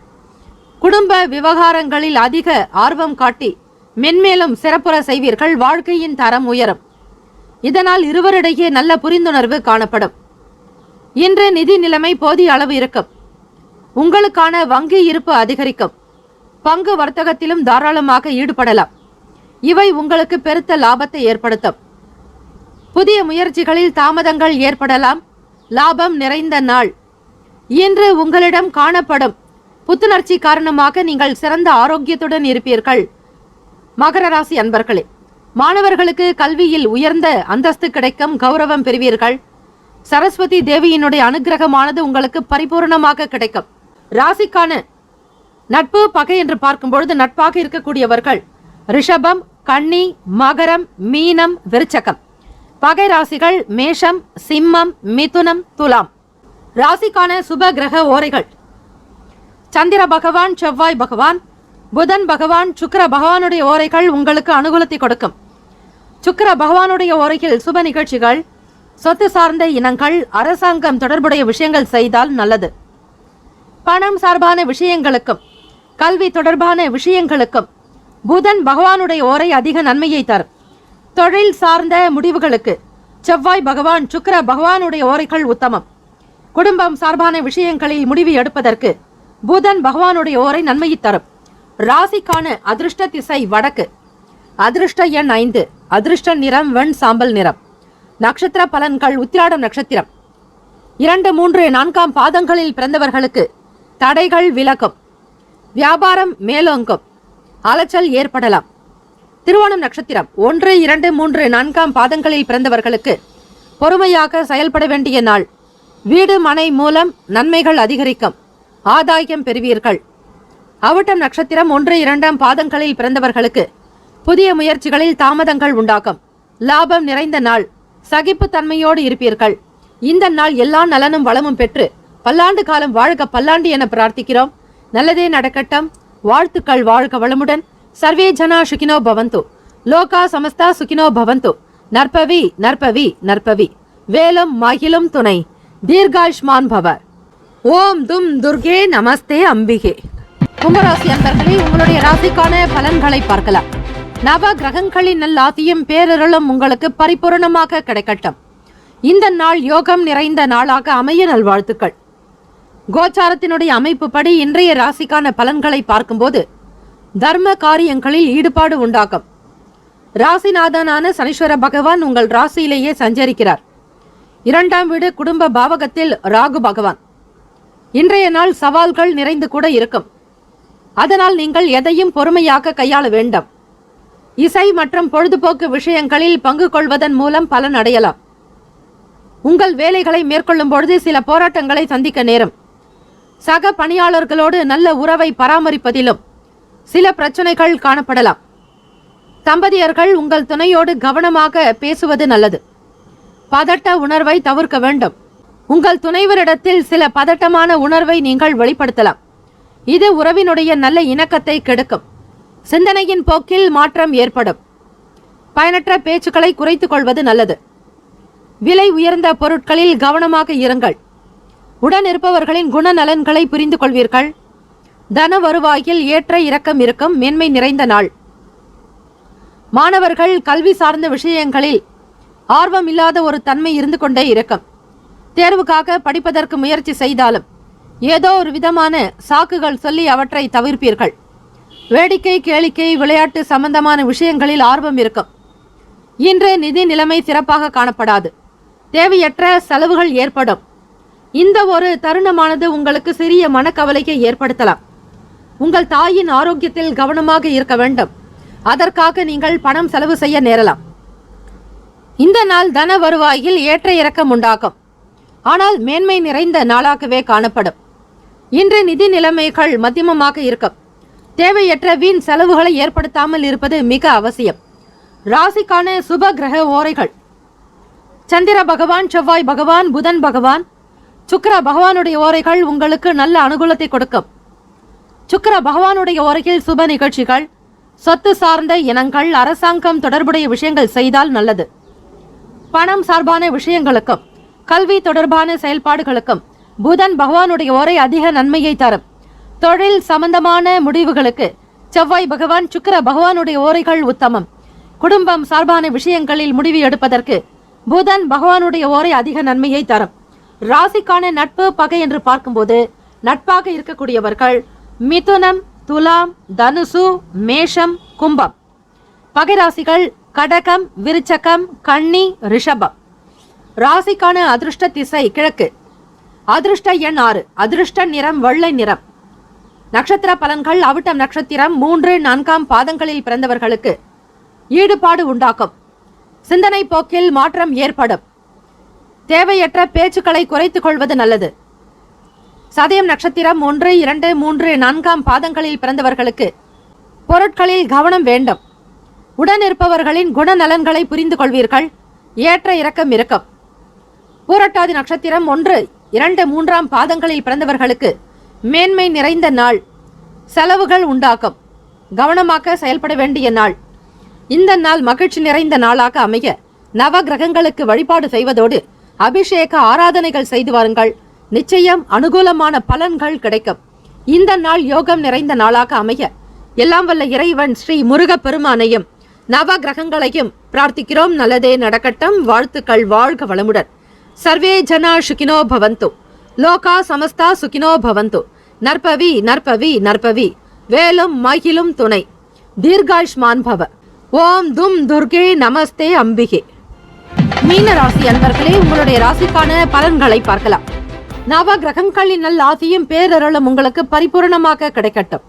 குடும்ப விவகாரங்களில் அதிக ஆர்வம் காட்டி மென்மேலும் சிறப்புற செய்வீர்கள். வாழ்க்கையின் தரம் உயரும். இதனால் இருவரிடையே நல்ல புரிந்துணர்வு காணப்படும். இன்று நிதி நிலைமை போதிய அளவு இருக்கும். உங்களுக்கான வங்கி இருப்பு அதிகரிக்கும். பங்கு வர்த்தகத்திலும் தாராளமாக ஈடுபடலாம். இவை உங்களுக்கு பெருத்த லாபத்தை ஏற்படுத்தும். புதிய முயற்சிகளில் தாமதங்கள் ஏற்படலாம். லாபம் நிறைந்த நாள். இன்று உங்களிடம் காணப்படும் புத்துணர்ச்சி காரணமாக நீங்கள் சிறந்த ஆரோக்கியத்துடன் இருப்பீர்கள். மகர ராசி அன்பர்களே, மாணவர்களுக்கு கல்வியில் உயர்ந்த அந்தஸ்து கிடைக்கும். கௌரவம் பெறுவீர்கள். சரஸ்வதி தேவியினுடைய அனுகிரகமானது உங்களுக்கு பரிபூர்ணமாக கிடைக்கும். ராசிக்கான நட்பு பகை என்று பார்க்கும்பொழுது நட்பாக இருக்கக்கூடியவர்கள் ரிஷபம், கன்னி, மகரம், மீனம், விருச்சகம். பகை ராசிகள் மேஷம், சிம்மம், மிதுனம், துலாம். ராசிக்கான சுப கிரக ஓரைகள் சந்திர பகவான், செவ்வாய் பகவான், புதன் பகவான், சுக்கிர பகவானுடைய ஓரைகள் உங்களுக்கு அனுகூலத்தை கொடுக்கும். சுக்கிர பகவானுடைய ஓரையில் சுப நிகழ்ச்சிகள், சொத்து சார்ந்த இனங்கள், அரசாங்கம் தொடர்புடைய விஷயங்கள் செய்தால் நல்லது. பணம் சார்பான விஷயங்களுக்கும் கல்வி தொடர்பான விஷயங்களுக்கும் புதன் பகவானுடைய ஓரை அதிக நன்மையை தரும். தொழில் சார்ந்த முடிவுகளுக்கு செவ்வாய் பகவான், சுக்கிர பகவானுடைய ஓரைகள் உத்தமம். குடும்பம் சார்பான விஷயங்களில் முடிவு எடுப்பதற்கு புதன் பகவானுடைய ஓரை நன்மையை தரும். ராசிக்கான அதிர்ஷ்ட திசை வடக்கு. அதிர்ஷ்ட எண் 5. அதிர்ஷ்ட நிறம் வெண் சாம்பல் நிறம். நட்சத்திர பலன்கள் உத்திராடம் நட்சத்திரம் 2, 3, 4 பாதங்களில் பிறந்தவர்களுக்கு தடைகள் விலகும். வியாபாரம் மேலோங்கும். அலைச்சல் ஏற்படலாம். திருவோணம் நட்சத்திரம் 1, 2, 3, 4 பாதங்களில் பிறந்தவர்களுக்கு பொறுமையாக செயல்பட வேண்டிய நாள். வீடு மனை மூலம் நன்மைகள் அதிகரிக்கும். ஆதாயம் பெறுவீர்கள். அவிட்டம் நட்சத்திரம் 1, 2 பாதங்களில் பிறந்தவர்களுக்கு புதிய முயற்சிகளில் தாமதங்கள் உண்டாகும். லாபம் நிறைந்த நாள். சகிப்புத்தன்மையோடு இருப்பீர்கள். இந்த நாள் எல்லா நலனும் வளமும் பெற்று பல்லாண்டு காலம் வாழ்க பல்லாண்டு என பிரார்த்திக்கிறோம். நல்லதே நடக்கட்டும். வாழ்த்துக்கள். வாழ்க வளமுடன். சர்வே ஜனா சுகினோ பவந்து. லோகா சமஸ்தா சுகினோ பவந்து. நற்பவி நற்பவி நற்பவி. வேலும் மகிழும் துணை. தீர்காயுஷ்மான் பவ. ஓம் தும் துர்கே நமஸ்தே அம்பிகே. கும்பராசி அன்பர்களே, உங்களுடைய ராசிக்கான பலன்களை பார்க்கலாம். நவ கிரகங்களின் நல்லாசியும் பேரருளும் உங்களுக்கு பரிபூரணமாக கிடைக்கட்டும். இந்த நாள் யோகம் நிறைந்த நாளாக அமைய நல்வாழ்த்துக்கள். கோச்சாரத்தினுடைய அமைப்பு படி இன்றைய ராசிக்கான பலன்களை பார்க்கும்போது தர்ம காரியங்களில் ஈடுபாடு உண்டாகும். ராசிநாதனான சனீஸ்வர பகவான் உங்கள் ராசியிலேயே சஞ்சரிக்கிறார். 2ஆம் வீடு குடும்ப பாவகத்தில் ராகு பகவான். இன்றைய நாள் சவால்கள் நிறைந்து கூட இருக்கும். அதனால் நீங்கள் எதையும் பொறுமையாக கையாள வேண்டும். இசை மற்றும் பொழுதுபோக்கு விஷயங்களில் பங்கு கொள்வதன் மூலம் பலன் அடையலாம். உங்கள் வேலைகளை மேற்கொள்ளும் பொழுது சில போராட்டங்களை சந்திக்க நேரும். சக பணியாளர்களோடு நல்ல உறவை பராமரிப்பதிலும் சில பிரச்சனைகள் காணப்படலாம். தம்பதியர்கள் உங்கள் துணையோடு கவனமாக பேசுவது நல்லது. பதட்ட உணர்வை தவிர்க்க வேண்டும். உங்கள் துணைவரிடத்தில் சில பதட்டமான உணர்வை நீங்கள் வெளிப்படுத்தலாம். இது உறவினுடைய நல்ல இணக்கத்தை கெடுக்கும். சிந்தனையின் போக்கில் மாற்றம் ஏற்படும். பயனற்ற பேச்சுக்களை குறைத்துக் கொள்வது நல்லது. விலை உயர்ந்த பொருட்களில் கவனமாக இருங்கள். உடன் இருப்பவர்களின் குணநலன்களை புரிந்து கொள்வீர்கள். தன வருவாயில் ஏற்ற இறக்கம் இருக்கும். மேன்மை நிறைந்த நாள். மாணவர்கள் கல்வி சார்ந்த விஷயங்களில் ஆர்வம் இல்லாத ஒரு தன்மை இருந்து கொண்டே இருக்கும். தேர்வுக்காக படிப்பதற்கு முயற்சி செய்தாலும் ஏதோ ஒரு விதமான சாக்குகள் சொல்லி அவற்றை தவிர்ப்பீர்கள். வேடிக்கை, கேளிக்கை, விளையாட்டு சம்பந்தமான விஷயங்களில் ஆர்வம் இருக்கும். இன்று நிதி நிலைமை சிறப்பாக காணப்படாது. தேவையற்ற செலவுகள் ஏற்படும். இந்த ஒரு தருணமானது உங்களுக்கு சிறிய மனக்கவலையை ஏற்படுத்தலாம். உங்கள் தாயின் ஆரோக்கியத்தில் கவனமாக இருக்க வேண்டும். அதற்காக நீங்கள் பணம் செலவு செய்ய நேரலாம். இந்த நாள் தன வருவாயில் ஏற்ற இறக்கம் உண்டாகும். ஆனால் மேன்மை நிறைந்த நாளாகவே காணப்படும். இன்று நிதி நிலைமைகள் மத்தியமமாக இருக்கும். தேவையற்ற வீண் செலவுகளை ஏற்படுத்தாமல் இருப்பது மிக அவசியம். ராசிக்கான சுப கிரக ஓரைகள் சந்திர பகவான், செவ்வாய் பகவான், புதன் பகவான், சுக்கிர பகவானுடைய ஓரைகள் உங்களுக்கு நல்ல அனுகூலத்தை கொடுக்கும். சுக்கிர பகவானுடைய ஓரையில் சுப நிகழ்ச்சிகள், சொத்து சார்ந்த இனங்கள், அரசாங்கம் தொடர்புடைய விஷயங்கள் செய்தால் நல்லது. பணம் சார்பான விஷயங்களுக்கும் கல்வி தொடர்பான செயல்பாடுகளுக்கும் புதன் பகவானுடைய ஓரை அதிக நன்மையை தரும். தொழில் சம்பந்தமான முடிவுகளுக்கு செவ்வாய் பகவான் சுக்கிர பகவானுடைய ஓரைகள் உத்தமம். குடும்பம் சார்பான விஷயங்களில் முடிவு எடுப்பதற்கு புதன் பகவானுடைய ஓரை அதிக நன்மையை தரும். ராசிக்கான நட்பு பகை என்று பார்க்கும்போது நட்பாக இருக்கக்கூடியவர்கள் மிதுனம், துலாம், தனுசு, மேஷம், கும்பம். பகை ராசிகள் கடகம், விருச்சகம், கன்னி, ரிஷபம். ராசிக்கான அதிர்ஷ்ட திசை கிழக்கு. அதிர்ஷ்ட எண் 6. அதிர்ஷ்ட நிறம் வெள்ளை நிறம். நட்சத்திர பலன்கள் அவிட்டம் நட்சத்திரம் 3, 4 பாதங்களில் பிறந்தவர்களுக்கு ஈடுபாடு உண்டாக்கும். சிந்தனை போக்கில் மாற்றம் ஏற்படும். தேவையற்ற பேச்சுக்களை குறைத்துக் கொள்வது நல்லது. சதயம் நட்சத்திரம் 1, 2, 3, 4 பாதங்களில் பிறந்தவர்களுக்கு பொருட்களில் கவனம் வேண்டும். உடன் இருப்பவர்களின் குணநலன்களை புரிந்து கொள்வீர்கள். ஏற்ற இறக்கம் இருக்கும். பூரட்டாதி நட்சத்திரம் 1, 2, 3 பாதங்களில் பிறந்தவர்களுக்கு மேன்மை நிறைந்த நாள். செலவுகள் உண்டாக்கும். கவனமாக செயல்பட வேண்டிய நாள். இந்த நாள் மகிழ்ச்சி நிறைந்த நாளாக அமைய நவ கிரகங்களுக்கு வழிபாடு செய்வதோடு அபிஷேக ஆராதனைகள் செய்து வாருங்கள். நிச்சயம் அனுகூலமான பலன்கள் கிடைக்கும். இந்த நாள் யோகம் நிறைந்த நாளாக அமைய எல்லாம் வல்ல இறைவன் ஸ்ரீ முருகப் பெருமானையும் நவ கிரகங்களையும் பிரார்த்திக்கிறோம். நல்லதே நடக்கட்டும். வாழ்த்துக்கள். வாழ்க வளமுடன். சர்வே ஜனா சுகினோ பவந்து. லோகா சமஸ்தா சுகினோ பவந்து. நற்பவி நற்பவி நற்பவி. வேலும் மகிழும் துணை. தீர்காயுஷ்மான் பவ. ஓம் தும் துர்கே நமஸ்தே அம்பிகே. மீன ராசி அன்பர்களே, உங்களுடைய ராசிக்கான பலன்களை பார்க்கலாம். நவ கிரகங்களின் நல் ஆசியும் பேரருளும் உங்களுக்கு பரிபூர்ணமாக கிடைக்கட்டும்.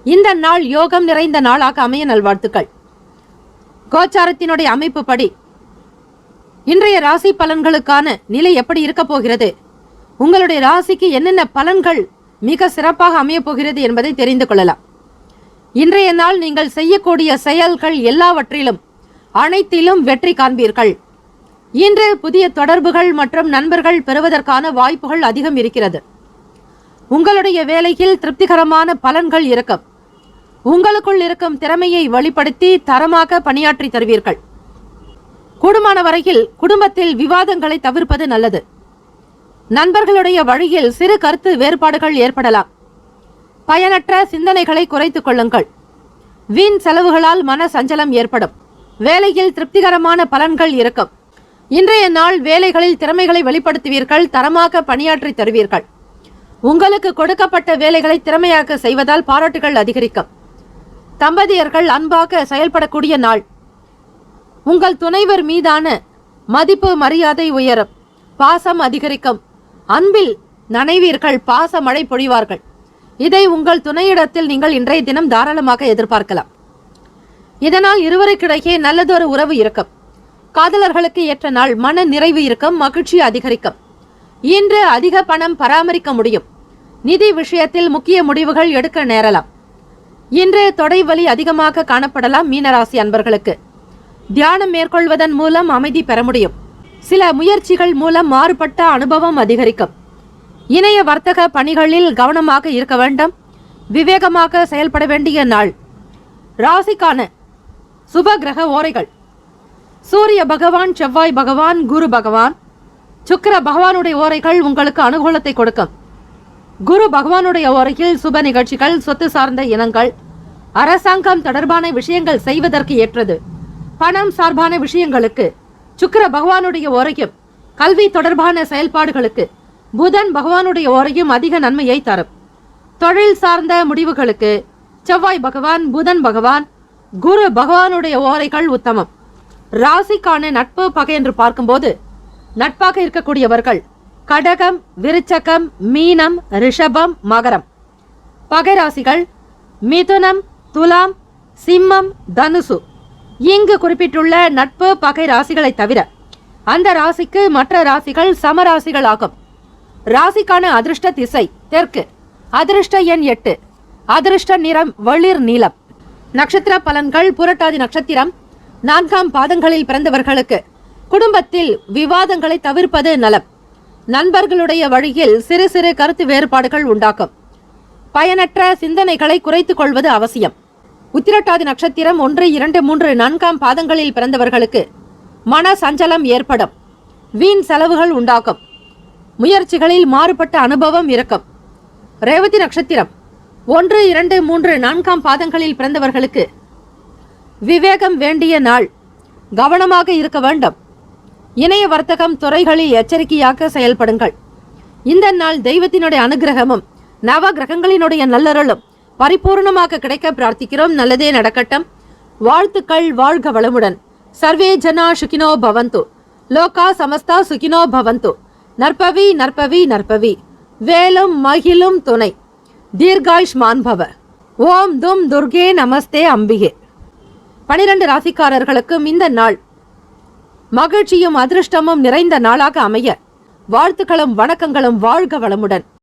இந்த நாள் யோகம் நிறைந்த நாளாக அமைய நல்வாழ்த்துக்கள். கோச்சாரத்தினுடைய அமைப்பு படி இன்றைய ராசி பலன்களுக்கான நிலை எப்படி இருக்க போகிறது, உங்களுடைய ராசிக்கு என்னென்ன பலன்கள் மிக சிறப்பாக அமைய போகிறது என்பதை தெரிந்து கொள்ளலாம். இன்றைய நாள் நீங்கள் செய்யக்கூடிய செயல்கள் எல்லாவற்றிலும் அனைத்திலும் வெற்றி காண்பீர்கள். இன்று புதிய தொடர்புகள் மற்றும் நண்பர்கள் பெறுவதற்கான வாய்ப்புகள் அதிகம் இருக்கிறது. உங்களுடைய வேலையில் திருப்திகரமான பலன்கள் இருக்கும். உங்களுக்குள் இருக்கும் திறமையை வெளிப்படுத்தி தரமாக பணியாற்றி தருவீர்கள். கூடுமான வரையில் குடும்பத்தில் விவாதங்களை தவிர்ப்பது நல்லது. நண்பர்களுடைய வழியில் சிறு கருத்து வேறுபாடுகள் ஏற்படலாம். பயனற்ற சிந்தனைகளை குறைத்துக் கொள்ளுங்கள். வீண் செலவுகளால் மன சஞ்சலம் ஏற்படும். வேலையில் திருப்திகரமான பலன்கள் இருக்கும். இன்றைய நாள் வேலைகளில் திறமைகளை வெளிப்படுத்துவீர்கள். தரமாக பணியாற்றி தருவீர்கள். உங்களுக்கு கொடுக்கப்பட்ட வேலைகளை திறமையாக செய்வதால் பாராட்டுகள் அதிகரிக்கும். தம்பதியர்கள் அன்பாக செயல்படக்கூடிய நாள். உங்கள் துணைவர் மீதான மதிப்பு மரியாதை உயரும். பாசம் அதிகரிக்கும். அன்பில் நனைவீர்கள். பாச மழை பொழிவார்கள். இதை உங்கள் துணையிடத்தில் நீங்கள் இன்றைய தினம் தாராளமாக எதிர்பார்க்கலாம். இதனால் இருவருக்கிடையே நல்லதொரு உறவு இருக்கும். காதலர்களுக்கு ஏற்ற நாள். மன நிறைவு இருக்கும். மகிழ்ச்சி அதிகரிக்கும். இன்று அதிக பணம் பராமரிக்க முடியும். நிதி விஷயத்தில் முக்கிய முடிவுகள் எடுக்க நேரலாம். இன்று தொடை வலி அதிகமாக காணப்படலாம். மீனராசி அன்பர்களுக்கு தியானம் மேற்கொள்வதன் மூலம் அமைதி பெற முடியும். சில முயற்சிகள் மூலம் மாறுபட்ட அனுபவம் அதிகரிக்கும். இணைய வர்த்தக பணிகளில் கவனமாக இருக்க வேண்டும். விவேகமாக செயல்பட வேண்டிய நாள். ராசிக்கான சுப கிரக ஓரைகள். சூரிய பகவான், செவ்வாய் பகவான், குரு பகவான், சுக்கிர பகவானுடைய ஓரைகள் உங்களுக்கு அனுகூலத்தை கொடுக்கும். குரு பகவானுடைய ஓரையில் சுப நிகழ்ச்சிகள், சொத்து சார்ந்த இனங்கள், அரசாங்கம் தொடர்பான விஷயங்கள் செய்வதற்கு ஏற்றது. பணம் சார்பான விஷயங்களுக்கு சுக்கிர பகவானுடைய ஓரையும், கல்வி தொடர்பான செயல்பாடுகளுக்கு புதன் பகவானுடைய ஓரையும் அதிக நன்மையை தரும். தொழில் சார்ந்த முடிவுகளுக்கு செவ்வாய் பகவான், புதன் பகவான், குரு பகவானுடைய ஓரைகள் உத்தமம். ராசிக்கான நட்பு பகை என்று பார்க்கும்போது நட்பாக இருக்கக்கூடியவர்கள் கடகம், விருச்சகம், மீனம், ரிஷபம், மகரம். பகை ராசிகள் மிதுனம், துலாம், சிம்மம், தனுசு. இங்கு குறிப்பிட்டுள்ள நட்பு பகை ராசிகளை தவிர அந்த ராசிக்கு மற்ற ராசிகள் சமராசிகள் ஆகும். ராசிக்கான அதிர்ஷ்ட திசை தெற்கு. அதிர்ஷ்ட எண் 8. அதிர்ஷ்ட நிறம் வெளிர் நீலம். நட்சத்திர பலன்கள். புரட்டாதி நட்சத்திரம் 4 பாதங்களில் பிறந்தவர்களுக்கு குடும்பத்தில் விவாதங்களை தவிர்ப்பது நலம். நண்பர்களுடைய வழியில் சிறு சிறு கருத்து வேறுபாடுகள் உண்டாக்கும். பயனற்ற சிந்தனைகளை குறைத்துக் கொள்வது அவசியம். உத்திரட்டாதி நட்சத்திரம் 1, 2, 3, 4 பாதங்களில் பிறந்தவர்களுக்கு மன சஞ்சலம் ஏற்படும். வீண் செலவுகள் உண்டாகும். முயற்சிகளில் மாறுபட்ட அனுபவம் இருக்கும். ரேவதி நட்சத்திரம் 1, 2, 3, 4ஆம் பாதங்களில் பிறந்தவர்களுக்கு விவேகம் வேண்டிய நாள். கவனமாக இருக்க வேண்டும். இணைய வர்த்தகம் துறைகளில் எச்சரிக்கையாக செயல்படுங்கள். இந்த நாள் தெய்வத்தினுடைய அனுகிரகமும் நவ கிரகங்களினுடைய நல்லருளும் பரிபூர்ணமாக கிடைக்க பிரார்த்திக்கிறோம். நல்லதே நடக்கட்டும். வாழ்த்துக்கள். வாழ்க வளமுடன். சர்வே ஜனா சுகினோ பவந்து. லோகா சமஸ்தா சுகினோ பவந்து. நற்பவி நற்பவி நற்பவி. வேலும் மகிழும் துணை. தீர்காயுஷ்மான் பவ. ஓம் தும் துர்கே நமஸ்தே அம்பிகே. 12 ராசிக்காரர்களுக்கும் இந்த நாள் மகிழ்ச்சியும் அதிர்ஷ்டமும் நிறைந்த நாளாக அமைய வாழ்த்துக்களும் வணக்கங்களும். வாழ்க வளமுடன்.